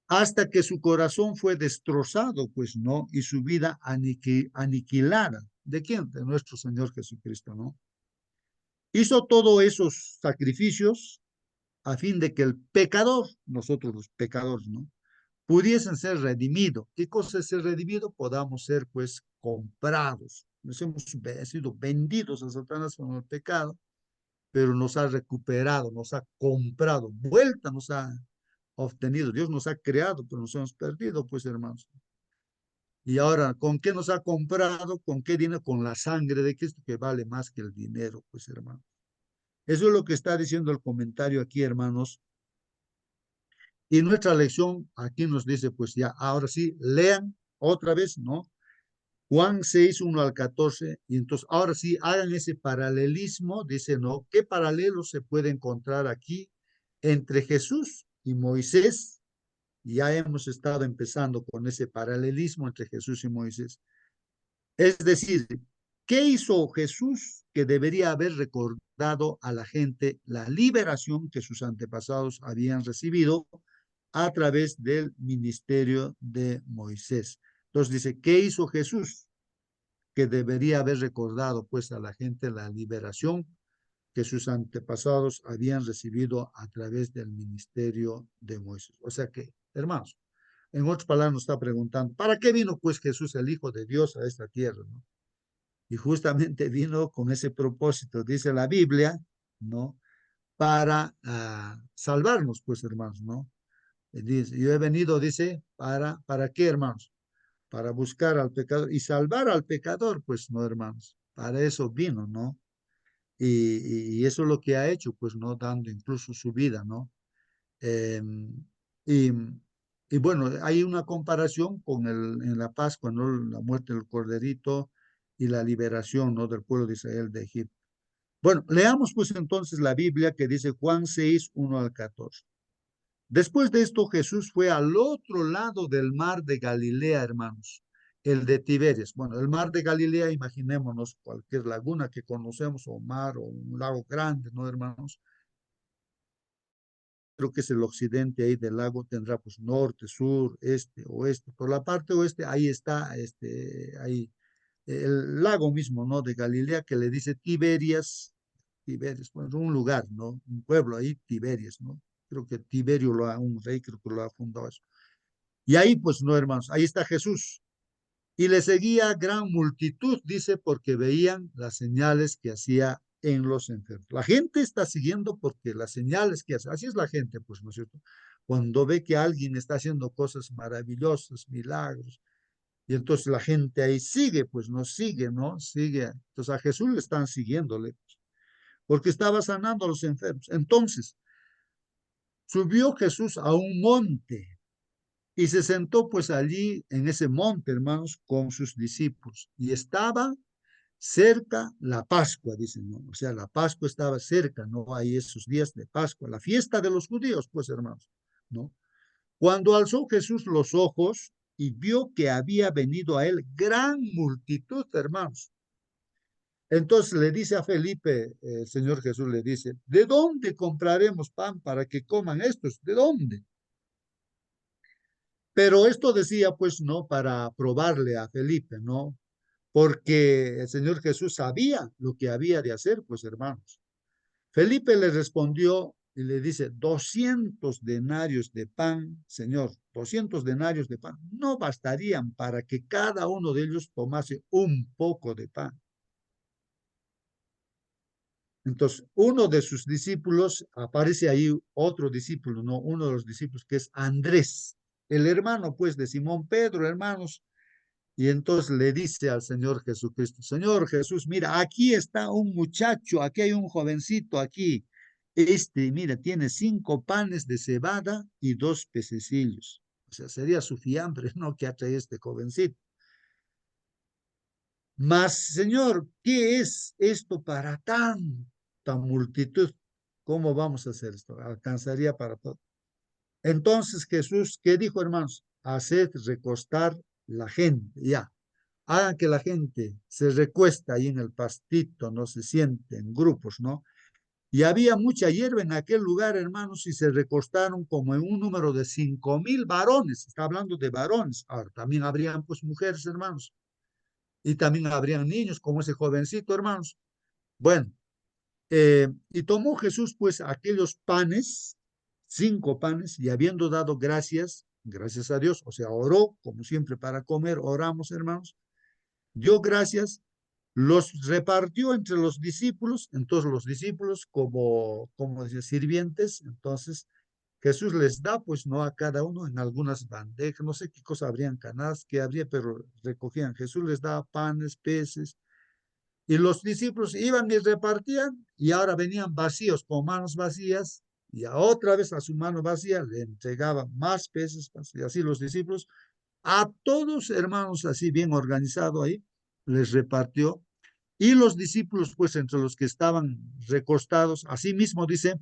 Hasta que su corazón fue destrozado, pues, ¿no? Y su vida aniquilada. ¿De quién? De nuestro Señor Jesucristo, ¿no? Hizo todos esos sacrificios a fin de que el pecador, nosotros los pecadores, ¿no? Pudiesen ser redimidos. ¿Qué cosa es ser redimido? Podamos ser, pues, comprados. Nos hemos sido vendidos a Satanás con el pecado, pero nos ha recuperado, nos ha comprado, vuelta nos ha obtenido. Dios nos ha creado, pero nos hemos perdido, pues, hermanos. Y ahora, ¿con qué nos ha comprado? ¿Con qué dinero? Con la sangre de Cristo, que vale más que el dinero, pues, hermanos. Eso es lo que está diciendo el comentario aquí, hermanos, Y nuestra lección aquí nos dice, pues ya, ahora sí, lean otra vez, ¿no? Juan 6, 1 al 14, y entonces ahora sí hagan ese paralelismo, dice, ¿no? ¿Qué paralelo se puede encontrar aquí entre Jesús y Moisés? Ya hemos estado empezando con ese paralelismo entre Jesús y Moisés. Es decir, ¿qué hizo Jesús que debería haber recordado a la gente la liberación que sus antepasados habían recibido a través del ministerio de Moisés? Entonces dice, ¿qué hizo Jesús que debería haber recordado pues a la gente la liberación que sus antepasados habían recibido a través del ministerio de Moisés? O sea que, hermanos, en otras palabras nos está preguntando, ¿para qué vino pues Jesús, el Hijo de Dios, a esta tierra, ¿no? Y justamente vino con ese propósito, dice la Biblia, ¿no? Para salvarnos, pues, hermanos, ¿no? Dice, yo he venido, dice, ¿para qué, hermanos? Para buscar al pecador y salvar al pecador, pues, no, hermanos. Para eso vino, ¿no? Y eso es lo que ha hecho, pues, ¿no? Dando incluso su vida, ¿no? Eh, y, y bueno, hay una comparación con en la Pascua, ¿no? La muerte del corderito y la liberación, ¿no? Del pueblo de Israel de Egipto. Bueno, leamos pues entonces la Biblia que dice Juan 6, 1 al 14. Después de esto, Jesús fue al otro lado del mar de Galilea, hermanos, el de Tiberias. Bueno, el mar de Galilea, imaginémonos cualquier laguna que conocemos, o mar, o un lago grande, ¿no, hermanos? Creo que es el occidente ahí del lago, tendrá pues norte, sur, este, oeste. Por la parte oeste, ahí está, ahí, el lago mismo, ¿no? De Galilea, que le dice Tiberias, Tiberias, pues un lugar, ¿no? Un pueblo ahí, Tiberias, ¿no? Creo que Tiberio, un rey, creo que lo ha fundado eso. Y ahí, pues, no, hermanos, ahí está Jesús. Y le seguía gran multitud, dice, porque veían las señales que hacía en los enfermos. La gente está siguiendo porque las señales que hace, así es la gente, pues, ¿no es cierto? Cuando ve que alguien está haciendo cosas maravillosas, milagros, y entonces la gente ahí sigue, pues, no sigue, ¿no? Sigue. Entonces a Jesús le están siguiéndole, pues, porque estaba sanando a los enfermos. Entonces, subió Jesús a un monte y se sentó pues allí en ese monte, hermanos, con sus discípulos. Y estaba cerca la Pascua, dicen, ¿no? O sea, la Pascua estaba cerca, ¿no? Hay esos días de Pascua, la fiesta de los judíos, pues, hermanos, ¿no? Cuando alzó Jesús los ojos y vio que había venido a él gran multitud, hermanos. Entonces le dice a Felipe, el Señor Jesús le dice, ¿de dónde compraremos pan para que coman estos? ¿De dónde? Pero esto decía, pues, no, para probarle a Felipe, ¿no? Porque el Señor Jesús sabía lo que había de hacer, pues, hermanos. Felipe le respondió y le dice, 200 denarios de pan, Señor, 200 denarios de pan, no bastarían para que cada uno de ellos tomase un poco de pan. Entonces, uno de sus discípulos, aparece ahí otro discípulo, ¿no? Uno de los discípulos que es Andrés, el hermano, pues, de Simón Pedro, hermanos. Y entonces le dice al Señor Jesucristo, Señor Jesús, mira, aquí está un muchacho, aquí hay un jovencito, aquí. Mira, tiene 5 panes de cebada y 2 pececillos. O sea, sería su fiambre, ¿no? Que ha traído este jovencito. Mas, Señor, ¿qué es esto para tanta multitud? ¿Cómo vamos a hacer esto? ¿Alcanzaría para todo? Entonces Jesús, ¿qué dijo, hermanos? Haced recostar la gente, ya. Hagan que la gente se recuesta ahí en el pastito, no se siente en grupos, ¿no? Y había mucha hierba en aquel lugar, hermanos, y se recostaron como en un número de 5,000 varones. Está hablando de varones. Ahora, también habrían, pues, mujeres, hermanos. Y también habrían niños, como ese jovencito, hermanos. Bueno, y tomó Jesús, pues, aquellos panes, 5 panes, y habiendo dado gracias a Dios, o sea, oró, como siempre, para comer, oramos, hermanos, dio gracias, los repartió entre los discípulos, entonces los discípulos como dice, sirvientes, entonces Jesús les da, pues, no a cada uno en algunas bandejas, no sé qué cosa habrían, canastas, qué habría, pero recogían. Jesús les da panes, peces, y los discípulos iban y repartían, y ahora venían vacíos, con manos vacías, Y a otra vez a su mano vacía le entregaba más peces, y así los discípulos, a todos hermanos, así bien organizado ahí, les repartió. Y los discípulos, pues entre los que estaban recostados, así mismo dice,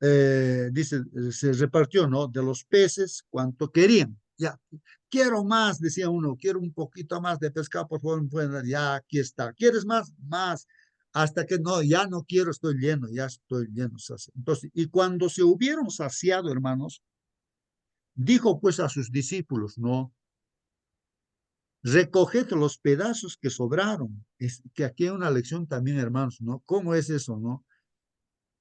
se repartió, ¿no? De los peces, cuanto querían. Ya, quiero más, decía uno, quiero un poquito más de pescado, por favor, ya, aquí está. ¿Quieres más? Más. Hasta que no, ya no quiero, estoy lleno, ya estoy lleno. Entonces, y cuando se hubieron saciado, hermanos, dijo pues a sus discípulos, ¿no? Recoged los pedazos que sobraron. Es que aquí hay una lección también, hermanos, ¿no? ¿Cómo es eso, no?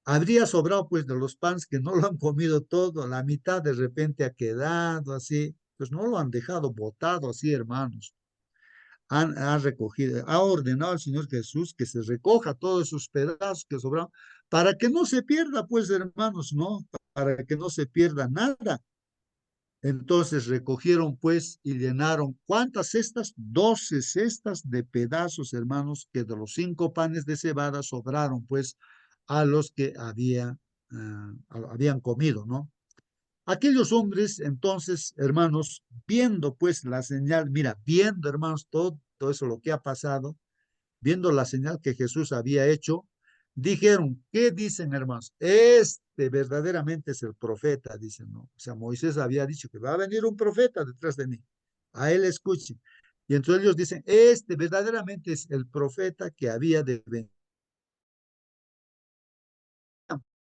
Habría sobrado pues de los panes que no lo han comido todo, la mitad de repente ha quedado así, pues no lo han dejado botado así, hermanos. Han recogido, ha ordenado al Señor Jesús que se recoja todos esos pedazos que sobraron, para que no se pierda, pues, hermanos, ¿no? Para que no se pierda nada. Entonces recogieron pues y llenaron, ¿cuántas cestas? 12 cestas de pedazos, hermanos, que de los 5 panes de cebada sobraron pues a los que habían comido, ¿no? Aquellos hombres, entonces, hermanos, viendo pues la señal, mira, viendo, hermanos, todo eso lo que ha pasado, viendo la señal que Jesús había hecho, dijeron, ¿qué dicen, hermanos? Este verdaderamente es el profeta, dicen, ¿no? O sea, Moisés había dicho que va a venir un profeta detrás de mí. A él escuchen. Y entonces ellos dicen, este verdaderamente es el profeta que había de venir.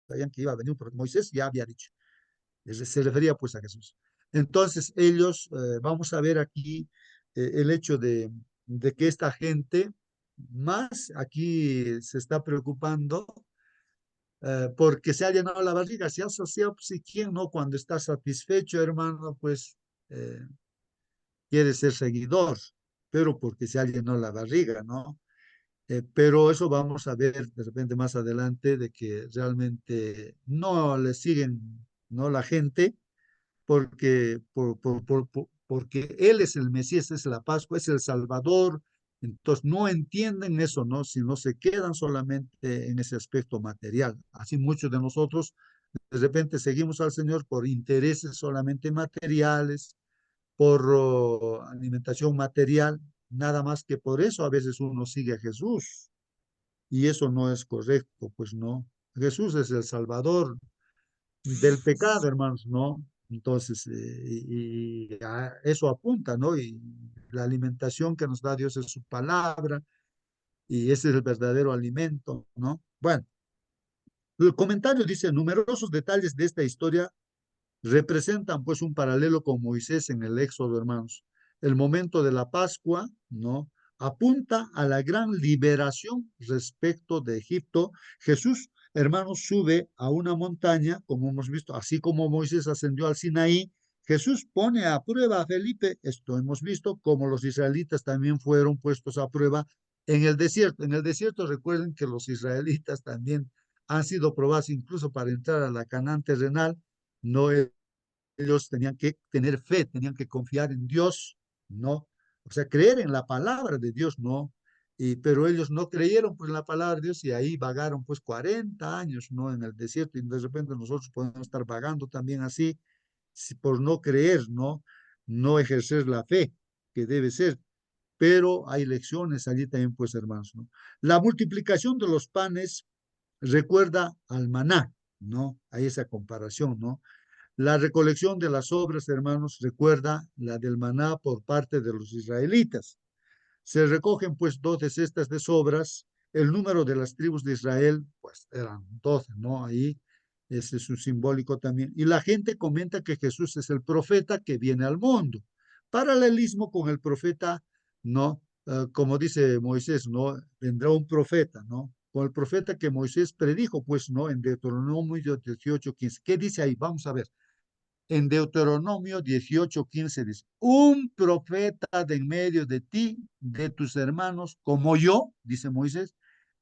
Sabían que iba a venir un profeta. Moisés ya había dicho. Se refería pues a Jesús. Entonces ellos, vamos a ver aquí el hecho de que esta gente más aquí se está preocupando porque se ha llenado la barriga. Si has asociado, pues, ¿y quién no? Cuando está satisfecho, hermano, pues eh, quiere ser seguidor, pero porque se ha llenado la barriga, ¿no? Pero eso vamos a ver de repente más adelante, de que realmente no le siguen, ¿no? La gente porque, porque Él es el Mesías, es la Pascua, es el Salvador. Entonces no entienden eso, ¿no? Sino se quedan solamente en ese aspecto material. Así muchos de nosotros de repente seguimos al Señor por intereses solamente materiales, por alimentación material, nada más que por eso a veces uno sigue a Jesús. Y eso no es correcto, pues no. Jesús es el Salvador del pecado, hermanos, ¿no? Entonces, y a eso apunta, ¿no? Y la alimentación que nos da Dios es su palabra, y ese es el verdadero alimento, ¿no? Bueno, el comentario dice, numerosos detalles de esta historia representan pues un paralelo con Moisés en el Éxodo, hermanos. El momento de la Pascua, ¿no? Apunta a la gran liberación respecto de Egipto. Jesús, hermanos, sube a una montaña, como hemos visto, así como Moisés ascendió al Sinaí. Jesús pone a prueba a Felipe, esto hemos visto, como los israelitas también fueron puestos a prueba en el desierto. En el desierto recuerden que los israelitas también han sido probados incluso para entrar a la Canaán terrenal. No, ellos tenían que tener fe, tenían que confiar en Dios, ¿no? O sea, creer en la palabra de Dios, ¿no? Pero ellos no creyeron pues en la palabra de Dios y ahí vagaron pues 40 años, ¿no? En el desierto y de repente nosotros podemos estar vagando también así por no creer, ¿no? No ejercer la fe que debe ser. Pero hay lecciones allí también, pues, hermanos, ¿no? La multiplicación de los panes recuerda al maná, ¿no? Hay esa comparación, ¿no? La recolección de las obras, hermanos, recuerda la del maná por parte de los israelitas. Se recogen pues 12 cestas de sobras. El número de las tribus de Israel, pues eran 12, ¿no? Ahí ese es un simbólico también. Y la gente comenta que Jesús es el profeta que viene al mundo. Paralelismo con el profeta, ¿no? Como dice Moisés, ¿no? Vendrá un profeta, ¿no? Con el profeta que Moisés predijo, pues, ¿no? En Deuteronomio 18:15. ¿Qué dice ahí? Vamos a ver. En Deuteronomio 18:15 dice, un profeta de en medio de ti, de tus hermanos, como yo, dice Moisés,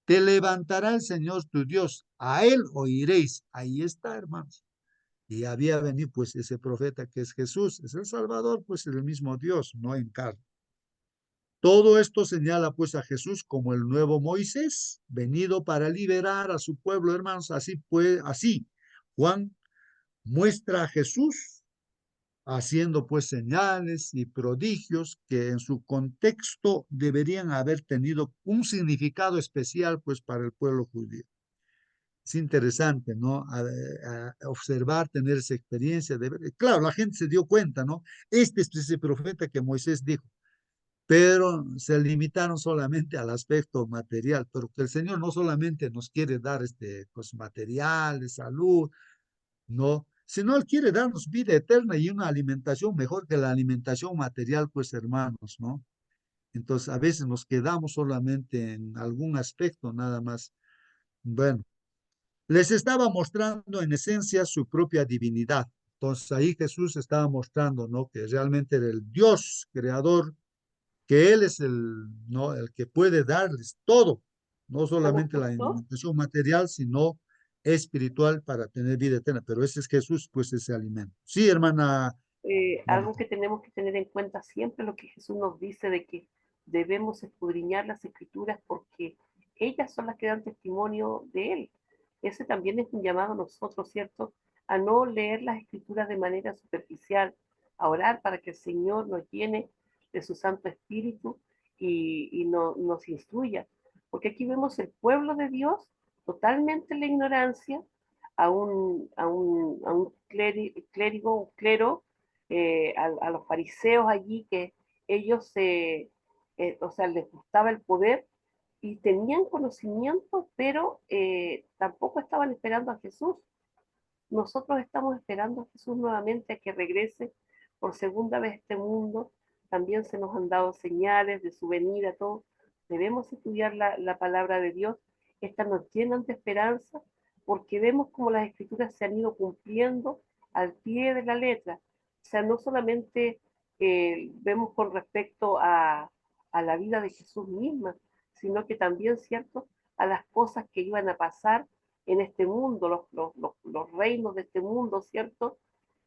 te levantará el Señor tu Dios, a él oiréis. Ahí está, hermanos. Y había venido pues ese profeta que es Jesús, es el Salvador, pues el mismo Dios, no en carne. Todo esto señala pues a Jesús como el nuevo Moisés, venido para liberar a su pueblo, hermanos. Así pues, así Juan muestra a Jesús haciendo pues señales y prodigios que en su contexto deberían haber tenido un significado especial pues para el pueblo judío. Es interesante, ¿no? A observar, tener esa experiencia de ver. Claro, la gente se dio cuenta, ¿no? Este es ese profeta que Moisés dijo, pero se limitaron solamente al aspecto material, pero que el Señor no solamente nos quiere dar pues, material, de salud, no, sino Él quiere darnos vida eterna y una alimentación mejor que la alimentación material, pues hermanos, ¿no? Entonces, a veces nos quedamos solamente en algún aspecto nada más. Bueno, les estaba mostrando en esencia su propia divinidad. Entonces, ahí Jesús estaba mostrando, ¿no? Que realmente era el Dios creador, que Él es ¿no? El que puede darles todo, no ¿A solamente la nosotros? alimentación material, sino espiritual para tener vida eterna. Pero ese es Jesús, pues ese alimento. Sí, hermana Algo Mónica. que tenemos que tener en cuenta siempre, lo que Jesús nos dice de que debemos escudriñar las escrituras porque ellas son las que dan testimonio de Él. Ese también es un llamado a nosotros, ¿cierto? A no leer las escrituras de manera superficial, a orar para que el Señor nos llene de su Santo Espíritu y nos instruya. Porque aquí vemos el pueblo de Dios totalmente en la ignorancia, a un clérigo, un clero, a los fariseos allí, que ellos, o sea, les gustaba el poder y tenían conocimiento, pero tampoco estaban esperando a Jesús. Nosotros estamos esperando a Jesús nuevamente a que regrese por segunda vez a este mundo. También se nos han dado señales de su venida, todo. Debemos estudiar la palabra de Dios. Estas nos llenan de esperanza porque vemos cómo las escrituras se han ido cumpliendo al pie de la letra. O sea, no solamente vemos con respecto a la vida de Jesús misma, sino que también, ¿cierto?, a las cosas que iban a pasar en este mundo, los reinos de este mundo, ¿cierto?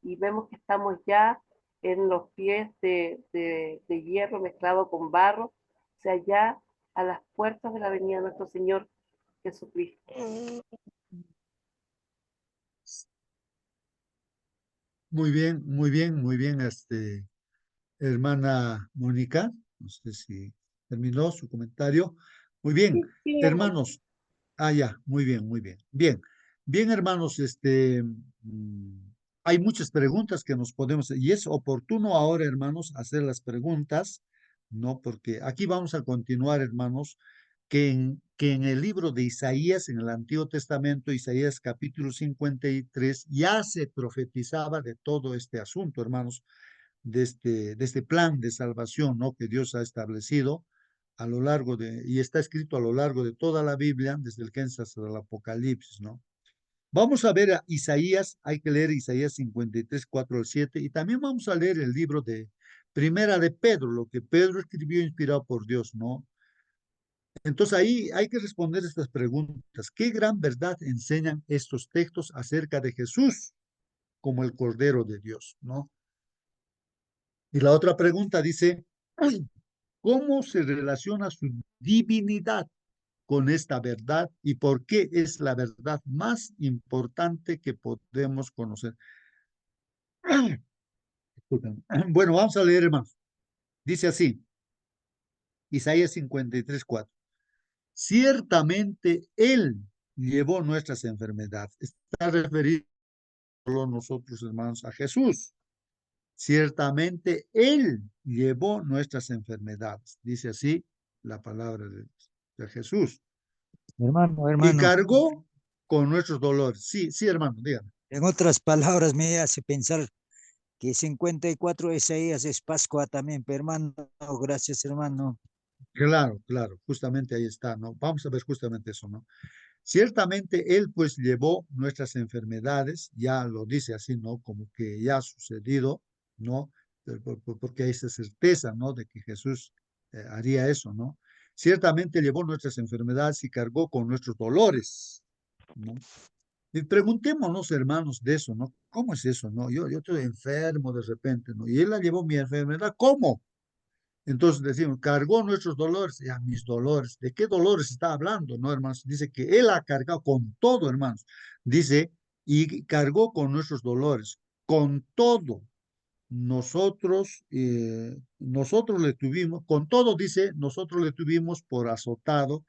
Y vemos que estamos ya en los pies de hierro mezclado con barro, o sea, ya a las puertas de la venida de nuestro Señor Jesucristo. Muy bien, muy bien, muy bien, hermana Mónica. No sé si terminó su comentario. Muy bien, Sí, sí, hermano. hermanos. Ah, ya, muy bien, muy bien. Bien, bien, hermanos, hay muchas preguntas que nos podemos hacer y es oportuno ahora, hermanos, hacer las preguntas, ¿no? Porque aquí vamos a continuar, hermanos, que en el libro de Isaías, en el Antiguo Testamento, Isaías capítulo 53, ya se profetizaba de todo este asunto, hermanos, de este plan de salvación, ¿no? Que Dios ha establecido a lo largo y está escrito a lo largo de toda la Biblia, desde el Génesis hasta el Apocalipsis, ¿no? Vamos a ver a Isaías, hay que leer Isaías 53, 4 al 7, y también vamos a leer el libro de Primera de Pedro, lo que Pedro escribió inspirado por Dios, ¿no? Entonces ahí hay que responder estas preguntas. ¿Qué gran verdad enseñan estos textos acerca de Jesús como el Cordero de Dios, ¿no? Y la otra pregunta dice, ¿cómo se relaciona su divinidad con esta verdad y por qué es la verdad más importante que podemos conocer? Bueno, vamos a leer, hermanos. Dice así, Isaías 53, 4. Ciertamente Él llevó nuestras enfermedades. Está referido solo nosotros, hermanos, a Jesús. Ciertamente Él llevó nuestras enfermedades. Dice así la palabra de Jesús. Hermano, Y hermano, cargó con nuestros dolores. Sí, sí, hermano, dígame. en otras palabras me hace pensar que 54 Isaías es Pascua también, pero hermano, gracias hermano. Claro, claro, justamente ahí está, ¿no? Vamos a ver justamente eso, ¿no? Ciertamente Él pues llevó nuestras enfermedades, ya lo dice así, ¿no? Como que ya ha sucedido, ¿no? Porque hay esa certeza, ¿no? De que Jesús haría eso, ¿no? Ciertamente llevó nuestras enfermedades y cargó con nuestros dolores, ¿no? Y preguntémonos, hermanos, de eso, ¿no? ¿Cómo es eso, no? Yo estoy enfermo de repente, ¿no? Y Él la llevó mi enfermedad, ¿cómo? Entonces decimos, cargó nuestros dolores, ya mis dolores. ¿De qué dolores está hablando, no, hermanos? Dice que Él ha cargado con todo, hermanos. Dice, y cargó con nuestros dolores, con todo. Nosotros le tuvimos, con todo dice, nosotros le tuvimos por azotado.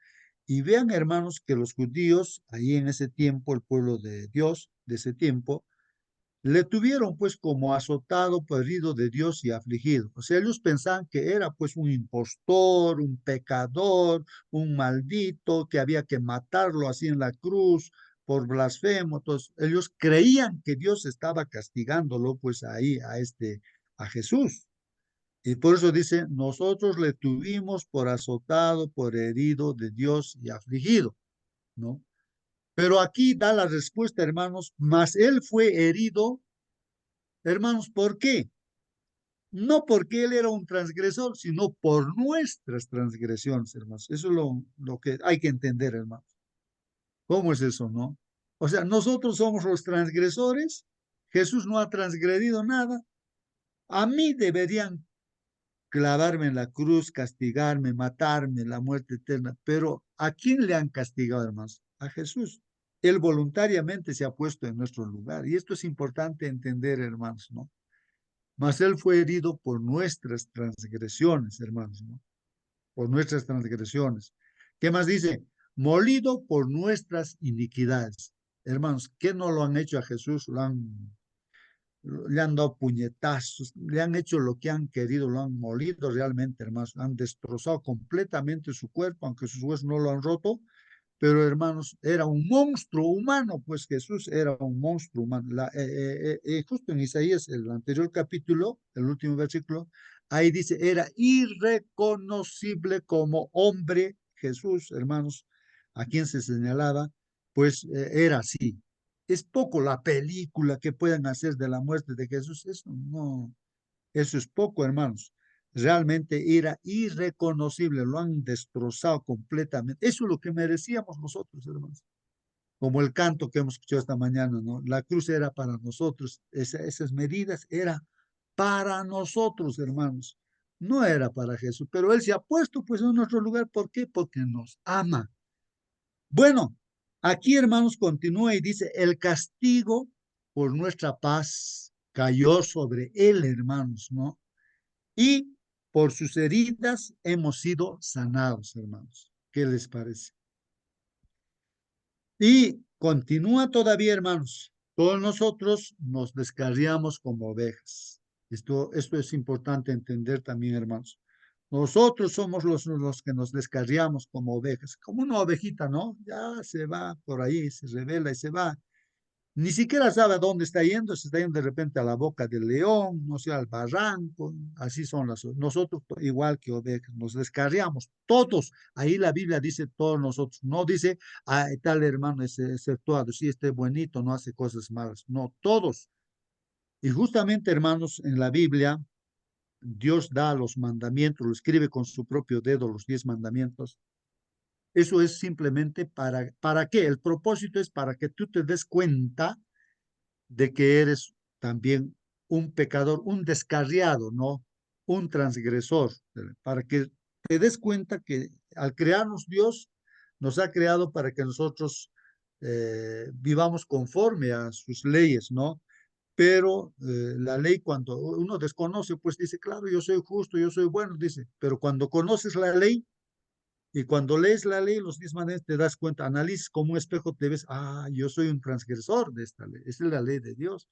Y vean, hermanos, que los judíos, ahí en ese tiempo, el pueblo de Dios de ese tiempo, le tuvieron pues como azotado, herido de Dios y afligido. O sea, ellos pensaban que era pues un impostor, un pecador, un maldito, que había que matarlo así en la cruz por blasfemo. Entonces, ellos creían que Dios estaba castigándolo pues ahí a Jesús. Y por eso dice, nosotros le tuvimos por azotado, por herido de Dios y afligido, ¿no? Pero aquí da la respuesta, hermanos, mas él fue herido. Hermanos, ¿por qué? No porque él era un transgresor, sino por nuestras transgresiones, hermanos. Eso es lo que hay que entender, hermanos. ¿Cómo es eso, no? O sea, nosotros somos los transgresores. Jesús no ha transgredido nada. A mí deberían clavarme en la cruz, castigarme, matarme, la muerte eterna. Pero ¿a quién le han castigado, hermanos? A Jesús. Él voluntariamente se ha puesto en nuestro lugar. Y esto es importante entender, hermanos, ¿no? Mas él fue herido por nuestras transgresiones, hermanos, ¿no? Por nuestras transgresiones. ¿Qué más dice? Molido por nuestras iniquidades. Hermanos, ¿qué no lo han hecho a Jesús? Le han dado puñetazos, le han hecho lo que han querido, lo han molido realmente, hermanos. Han destrozado completamente su cuerpo, aunque sus huesos no lo han roto, pero hermanos, era un monstruo humano, pues Jesús era un monstruo humano. Justo en Isaías, el anterior capítulo, el último versículo, ahí dice, era irreconocible como hombre Jesús, hermanos, a quien se señalaba, pues era así. Es poco la película que puedan hacer de la muerte de Jesús, eso no, eso es poco, hermanos. Realmente era irreconocible, lo han destrozado completamente. Eso es lo que merecíamos nosotros, hermanos. Como el canto que hemos escuchado esta mañana, ¿no? La cruz era para nosotros, esas medidas era para nosotros, hermanos. No era para Jesús, pero Él se ha puesto pues en nuestro lugar. ¿Por qué? Porque nos ama. Bueno, aquí, hermanos, continúa y dice, el castigo por nuestra paz cayó sobre Él, hermanos, ¿no? Y por sus heridas hemos sido sanados, hermanos. ¿Qué les parece? Y continúa todavía, hermanos. Todos nosotros nos descarriamos como ovejas. Esto es importante entender también, hermanos. Nosotros somos los que nos descarriamos como ovejas, como una ovejita, ¿no? Ya se va por ahí, se revela y se va. Ni siquiera sabe a dónde está yendo, se está yendo de repente a la boca del león, no sé, al barranco, así son nosotros igual que ovejas, nos descarriamos, todos, ahí la Biblia dice todos nosotros, no dice, ah, tal hermano es exceptuado, sí, este buenito, no hace cosas malas, no, todos. Y justamente, hermanos, en la Biblia, Dios da los mandamientos, lo escribe con su propio dedo, los 10 mandamientos. Eso es simplemente ¿para qué? El propósito es para que tú te des cuenta de que eres también un pecador, un descarriado, ¿no? Un transgresor, para que te des cuenta que al crearnos Dios nos ha creado para que nosotros vivamos conforme a sus leyes, ¿no? Pero la ley cuando uno desconoce, pues dice, claro, yo soy justo, yo soy bueno, dice, pero cuando conoces la ley y cuando lees la ley, los 10 mandamientos, te das cuenta, analices como un espejo, te ves, ah, yo soy un transgresor de esta ley, esta es la ley de Dios.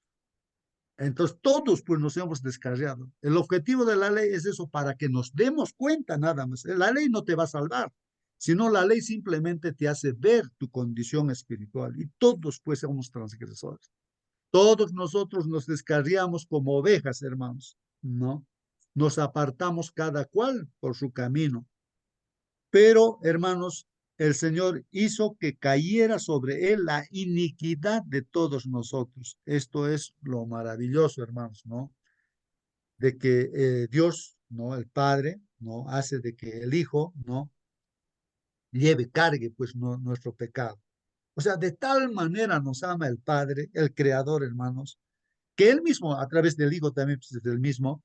Entonces, todos pues nos hemos descarriado. El objetivo de la ley es eso, para que nos demos cuenta nada más. La ley no te va a salvar, sino la ley simplemente te hace ver tu condición espiritual. Y todos pues somos transgresores. Todos nosotros nos descarriamos como ovejas, hermanos, ¿no? Nos apartamos cada cual por su camino. Pero, hermanos, el Señor hizo que cayera sobre él la iniquidad de todos nosotros. Esto es lo maravilloso, hermanos, ¿no? De que Dios, ¿no? El Padre, ¿no? Hace de que el Hijo, ¿no? Lleve, cargue, pues, no, nuestro pecado. O sea, de tal manera nos ama el Padre, el Creador, hermanos, que Él mismo, a través del Hijo también, pues, es el mismo,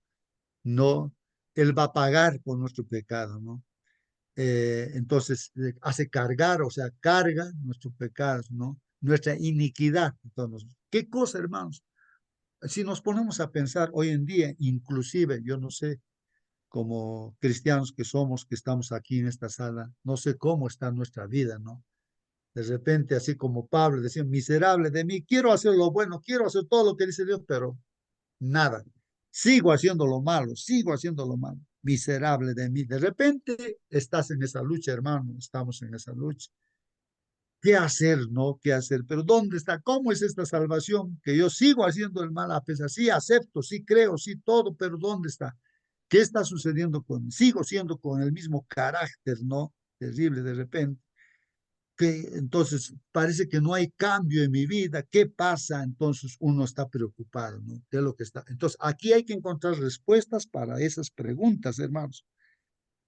¿no? Él va a pagar por nuestro pecado, ¿no? Entonces, hace cargar, o sea, carga nuestros pecados, ¿no? Nuestra iniquidad. Entonces, ¿qué cosa, hermanos? Si nos ponemos a pensar hoy en día, inclusive, yo no sé, como cristianos que somos, que estamos aquí en esta sala, no sé cómo está nuestra vida, ¿no? De repente, así como Pablo decía, miserable de mí, quiero hacer lo bueno, quiero hacer todo lo que dice Dios, pero nada. Sigo haciendo lo malo, sigo haciendo lo malo. Miserable de mí. De repente estás en esa lucha, hermano, estamos en esa lucha. ¿Qué hacer, no? ¿Qué hacer? Pero ¿dónde está? ¿Cómo es esta salvación? Que yo sigo haciendo el mal a pesar, sí acepto, sí creo, sí todo, pero ¿dónde está? ¿Qué está sucediendo con? Sigo siendo con el mismo carácter, ¿no? Terrible de repente. Que entonces parece que no hay cambio en mi vida. ¿Qué pasa? Entonces uno está preocupado, ¿no? ¿Qué es lo que está? Entonces aquí hay que encontrar respuestas para esas preguntas, hermanos.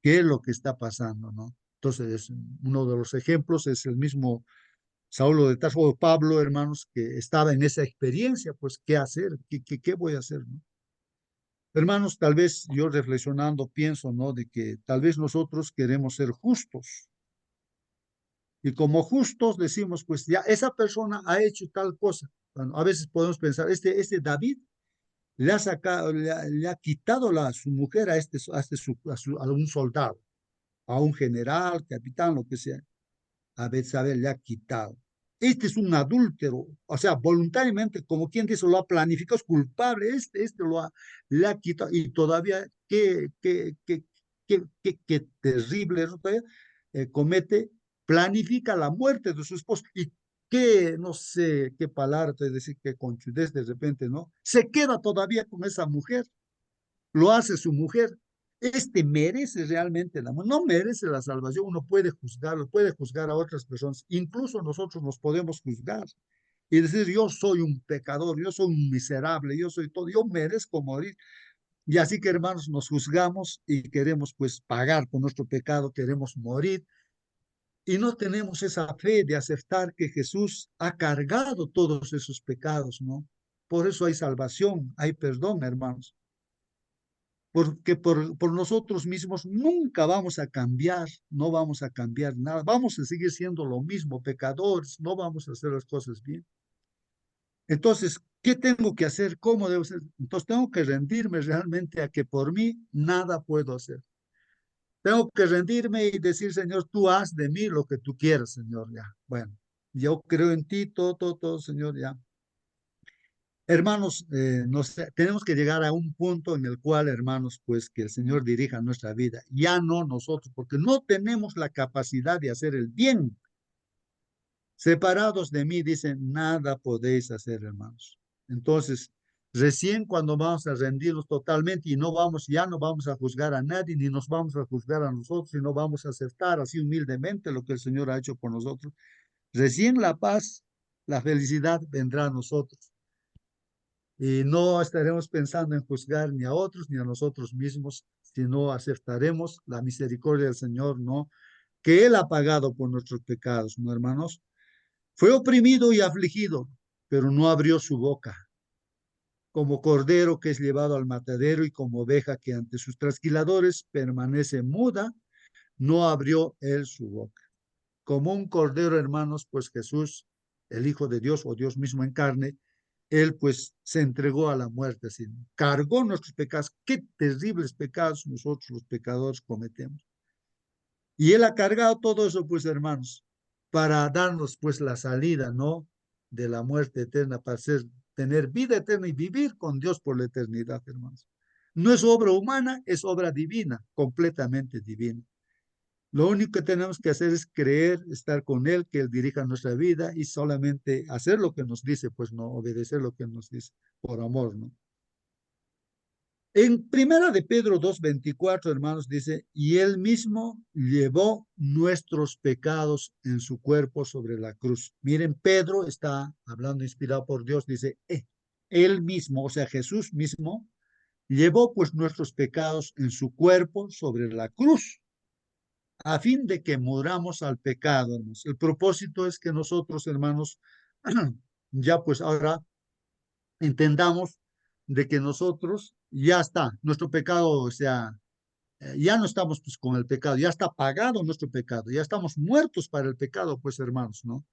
¿Qué es lo que está pasando, no? Entonces, uno de los ejemplos es el mismo Saulo de Tarso o Pablo, hermanos, que estaba en esa experiencia, pues, ¿qué hacer? ¿Qué voy a hacer, no? Hermanos, tal vez yo reflexionando pienso, ¿no? De que tal vez nosotros queremos ser justos. Y como justos decimos, pues ya esa persona ha hecho tal cosa. Bueno, a veces podemos pensar, este David le ha sacado, le ha quitado su mujer a un soldado, a un general, capitán, lo que sea. A Betsabé le ha quitado. Este es un adúltero, o sea, voluntariamente, como quien dice, lo ha planificado, es culpable, le ha quitado, y todavía, qué terrible, ¿no? Comete, planifica la muerte de su esposo, y qué, no sé qué palabra te decir, qué conchudez de repente, ¿no? Se queda todavía con esa mujer, lo hace su mujer. Este merece realmente el amor, no merece la salvación. Uno puede juzgarlo, puede juzgar a otras personas, incluso nosotros nos podemos juzgar y decir, yo soy un pecador, yo soy un miserable, yo soy todo, yo merezco morir. Y así que, hermanos, nos juzgamos y queremos pues pagar por nuestro pecado, queremos morir y no tenemos esa fe de aceptar que Jesús ha cargado todos esos pecados, ¿no? Por eso hay salvación, hay perdón, hermanos, porque por nosotros mismos nunca vamos a cambiar, no vamos a cambiar nada, vamos a seguir siendo lo mismo, pecadores, no vamos a hacer las cosas bien. Entonces, ¿qué tengo que hacer? ¿Cómo debo ser? Entonces, tengo que rendirme realmente a que por mí nada puedo hacer. Tengo que rendirme y decir, Señor, tú haz de mí lo que tú quieras, Señor, ya. Bueno, yo creo en ti, todo, Señor, ya. Hermanos, tenemos que llegar a un punto en el cual, hermanos, pues que el Señor dirija nuestra vida, ya no nosotros, porque no tenemos la capacidad de hacer el bien. Separados de mí, dicen, nada podéis hacer, hermanos. Entonces, recién cuando vamos a rendirnos totalmente y ya no vamos a juzgar a nadie, ni nos vamos a juzgar a nosotros, y no vamos a aceptar así humildemente lo que el Señor ha hecho por nosotros. Recién la paz, la felicidad vendrá a nosotros. Y no estaremos pensando en juzgar ni a otros ni a nosotros mismos, sino aceptaremos la misericordia del Señor, ¿no? Que Él ha pagado por nuestros pecados, ¿no, hermanos? Fue oprimido y afligido, pero no abrió su boca. Como cordero que es llevado al matadero y como oveja que ante sus trasquiladores permanece muda, no abrió él su boca. Como un cordero, hermanos, pues Jesús, el Hijo de Dios o Dios mismo en carne, él pues se entregó a la muerte, así, cargó nuestros pecados. Qué terribles pecados nosotros los pecadores cometemos. Y él ha cargado todo eso, pues hermanos, para darnos pues la salida, ¿no? De la muerte eterna, para tener vida eterna y vivir con Dios por la eternidad, hermanos. No es obra humana, es obra divina, completamente divina. Lo único que tenemos que hacer es creer, estar con Él, que Él dirija nuestra vida y solamente hacer lo que nos dice, pues no obedecer lo que nos dice, por amor, ¿no? En primera de Pedro 2:24, hermanos, dice, y Él mismo llevó nuestros pecados en su cuerpo sobre la cruz. Miren, Pedro está hablando inspirado por Dios, dice, Él mismo, o sea, Jesús mismo, llevó pues nuestros pecados en su cuerpo sobre la cruz a fin de que muramos al pecado, hermanos. El propósito es que nosotros, hermanos, ya pues ahora entendamos de que nosotros ya está, nuestro pecado, o sea, Ya no estamos pues con el pecado, ya está pagado nuestro pecado, ya estamos muertos para el pecado, pues hermanos, ¿no?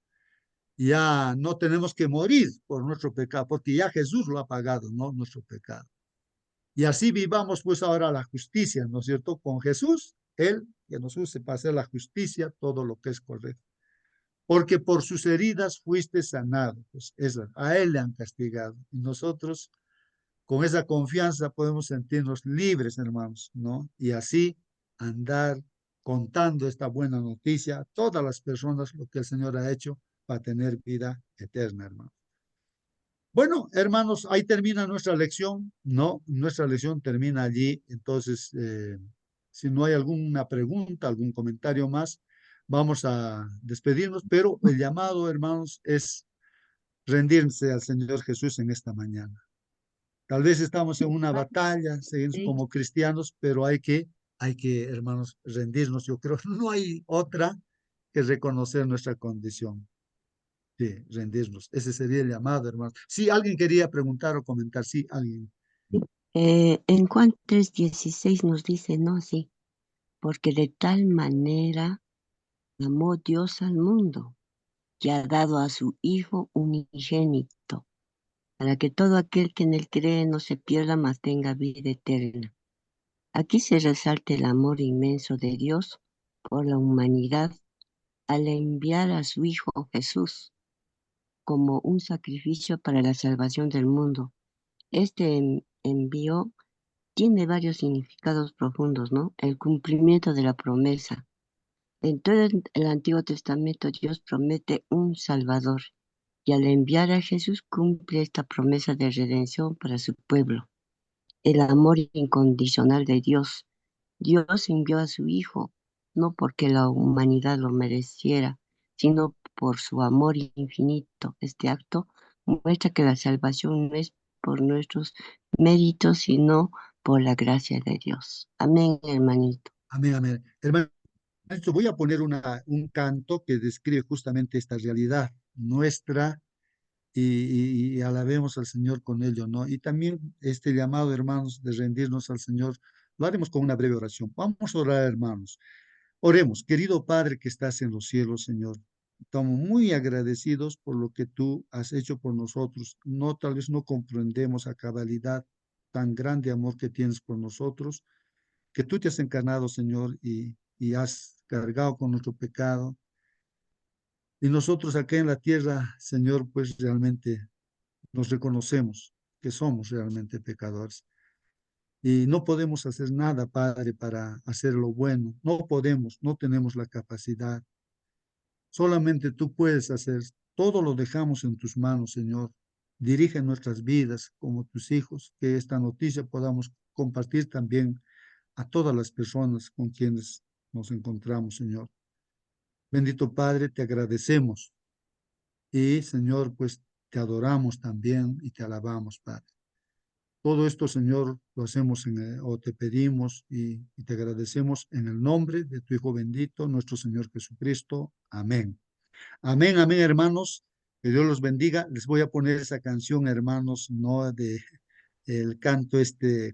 Ya no tenemos que morir por nuestro pecado, porque ya Jesús lo ha pagado, ¿no? Nuestro pecado. Y así vivamos pues ahora la justicia, ¿no es cierto? Con Jesús, Él que nos use para hacer la justicia, todo lo que es correcto. Porque por sus heridas fuiste sanado, pues a Él le han castigado. Y nosotros con esa confianza podemos sentirnos libres, hermanos, ¿no? Y así andar contando esta buena noticia a todas las personas lo que el Señor ha hecho para tener vida eterna, hermano. Bueno, hermanos, ahí termina nuestra lección. No, nuestra lección termina allí. Entonces, si no hay alguna pregunta, algún comentario más, vamos a despedirnos. Pero el llamado, hermanos, es rendirse al Señor Jesús en esta mañana. Tal vez estamos en una batalla, seguimos Sí. como cristianos, pero hay que, hermanos, rendirnos. Yo creo no hay otra que reconocer nuestra condición. Sí, rendirnos. Ese sería el llamado, hermano. Sí, alguien quería preguntar o comentar. Sí, alguien. En Juan 3:16 nos dice, no, sí, porque de tal manera amó Dios al mundo, que ha dado a su Hijo unigénito, para que todo aquel que en él cree no se pierda, mas tenga vida eterna. Aquí se resalta el amor inmenso de Dios por la humanidad al enviar a su Hijo Jesús como un sacrificio para la salvación del mundo. Este envío tiene varios significados profundos, ¿no? El cumplimiento de la promesa. En todo el Antiguo Testamento Dios promete un Salvador y al enviar a Jesús cumple esta promesa de redención para su pueblo. El amor incondicional de Dios. Dios envió a su Hijo, no porque la humanidad lo mereciera, sino por su amor infinito. Este acto muestra que la salvación no es por nuestros méritos, sino por la gracia de Dios. Amén, hermanito. Amén, amén. Hermano, voy a poner un canto que describe justamente esta realidad nuestra y alabemos al Señor con ello, ¿no? Y también este llamado, hermanos, de rendirnos al Señor, lo haremos con una breve oración. Vamos a orar, hermanos. Oremos, querido Padre que estás en los cielos, Señor. Estamos muy agradecidos por lo que tú has hecho por nosotros. No, tal vez no comprendemos a cabalidad tan grande amor que tienes por nosotros, que tú te has encarnado, Señor, y has cargado con nuestro pecado. Y nosotros acá en la tierra, Señor, pues realmente nos reconocemos que somos realmente pecadores. Y no podemos hacer nada, Padre, para hacer lo bueno. No podemos, no tenemos la capacidad. Solamente tú puedes hacer. Todo lo dejamos en tus manos, Señor. Dirige nuestras vidas como tus hijos, que esta noticia podamos compartir también a todas las personas con quienes nos encontramos, Señor. Bendito Padre, te agradecemos y, Señor, pues te adoramos también y te alabamos, Padre. Todo esto, Señor, lo hacemos o te pedimos y te agradecemos en el nombre de tu Hijo bendito, nuestro Señor Jesucristo. Amén. Amén, amén, hermanos. Que Dios los bendiga. Les voy a poner esa canción, hermanos, no de el canto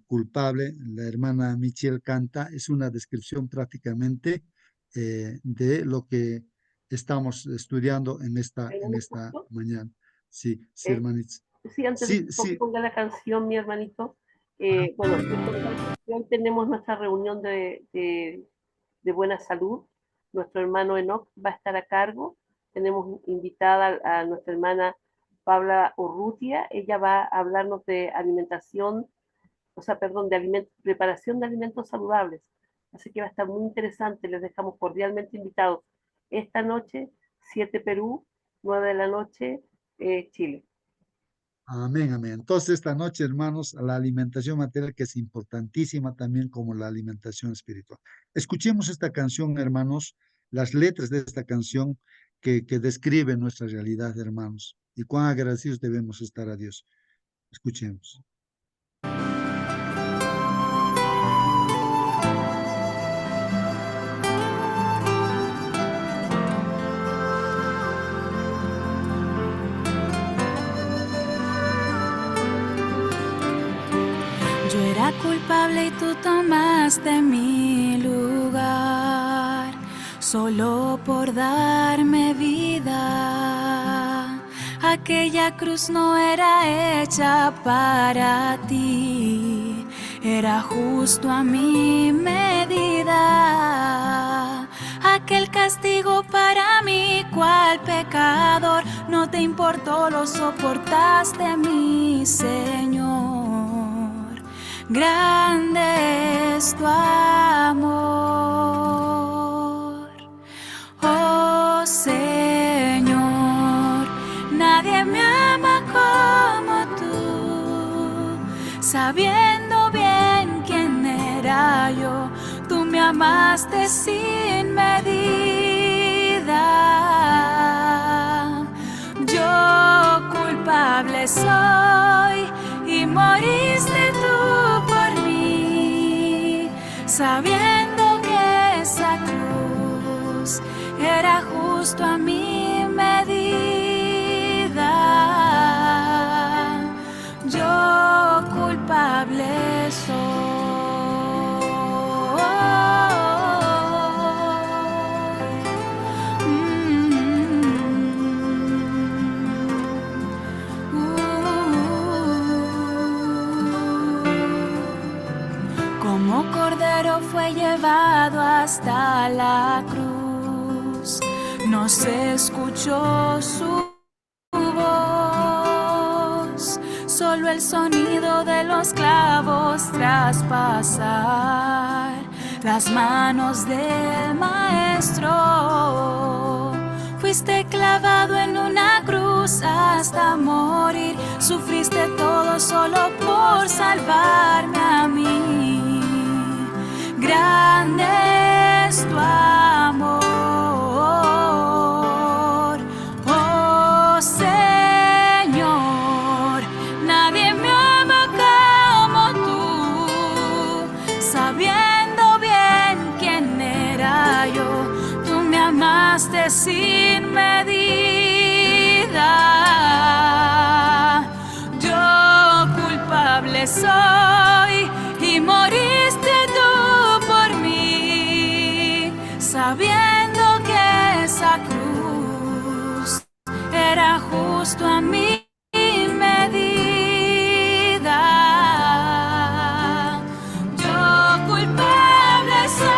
culpable. La hermana Michelle canta. Es una descripción prácticamente de lo que estamos estudiando en esta Justo, mañana. Sí, sí, eh, hermanita. sí, antes de Sí, que sí. ponga la canción, mi hermanito, Ajá. bueno, hoy tenemos nuestra reunión de buena salud. Nuestro hermano Enoch va a estar a cargo. Tenemos invitada a nuestra hermana Paula Urrutia. Ella va a hablarnos de alimentación, o sea, perdón, preparación de alimentos saludables. Así que va a estar muy interesante. Les dejamos cordialmente invitados. Esta noche, 7 Perú, 9 de la noche, Chile. Amén, amén. Entonces, esta noche, hermanos, la alimentación material que es importantísima también como la alimentación espiritual. Escuchemos esta canción, hermanos, las letras de esta canción que describe nuestra realidad, hermanos, y cuán agradecidos debemos estar a Dios. Escuchemos. Yo era Era culpable y tú tomaste mi lugar, solo por darme vida. Aquella cruz no era hecha para ti, era justo a mi medida. Aquel castigo para mí, cual pecador, no te importó, lo soportaste, mi Señor. Grande es tu amor, oh Señor. Nadie me ama como tú, sabiendo bien quién era yo. Tú me amaste sin medida. Yo culpable soy y moriste tú por mí, sabiendo que esa cruz era justo a mi medida. Yo culpable soy. Como cordero fue llevado hasta la cruz, no se escuchó su voz, solo el sonido de los clavos traspasar las manos del maestro. Fuiste clavado en una cruz hasta morir, sufriste todo solo por salvarme a mí. Grande es tu amor, oh Señor. Nadie me ama como tú, sabiendo bien quién era yo. Tú me amaste sin medida. Yo culpable soy y moriste tú por mí, sabiendo que esa cruz era justo a mi medida. Yo culpable soy.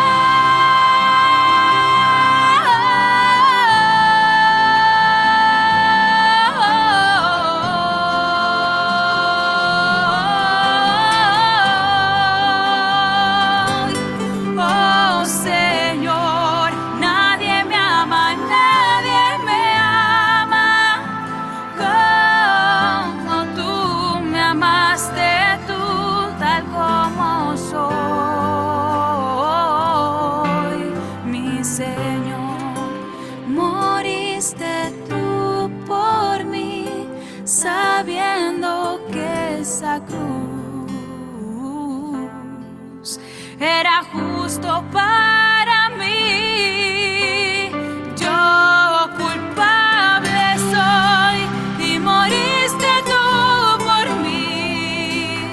Sabiendo que esa cruz era justo para mí. Yo culpable soy y moriste tú por mí,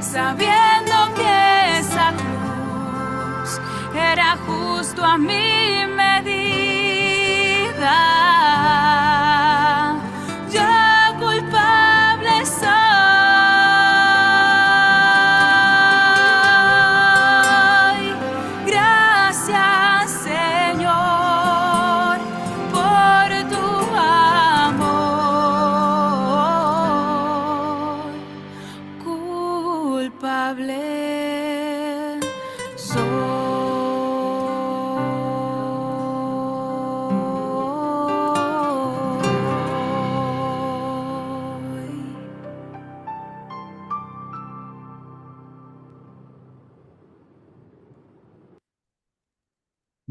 sabiendo que esa cruz era justo a mi medida.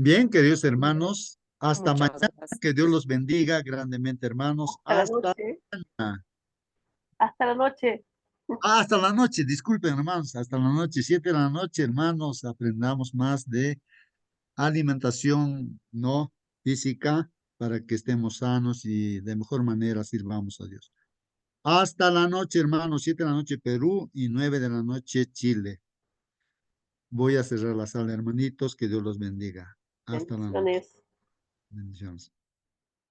Bien, queridos hermanos, hasta Muchas mañana. gracias. Que Dios los bendiga grandemente, hermanos. Hasta la Hasta noche. mañana. Hasta la noche. Hasta la noche, disculpen, hermanos. Hasta la noche, 7 de la noche, hermanos. Aprendamos más de alimentación no física para que estemos sanos y de mejor manera sirvamos a Dios. Hasta la noche, hermanos. 7 de la noche, Perú, y 9 de la noche, Chile. voy a cerrar la sala, hermanitos. Que Dios los bendiga. Hasta la noche. Bendiciones. Bendiciones.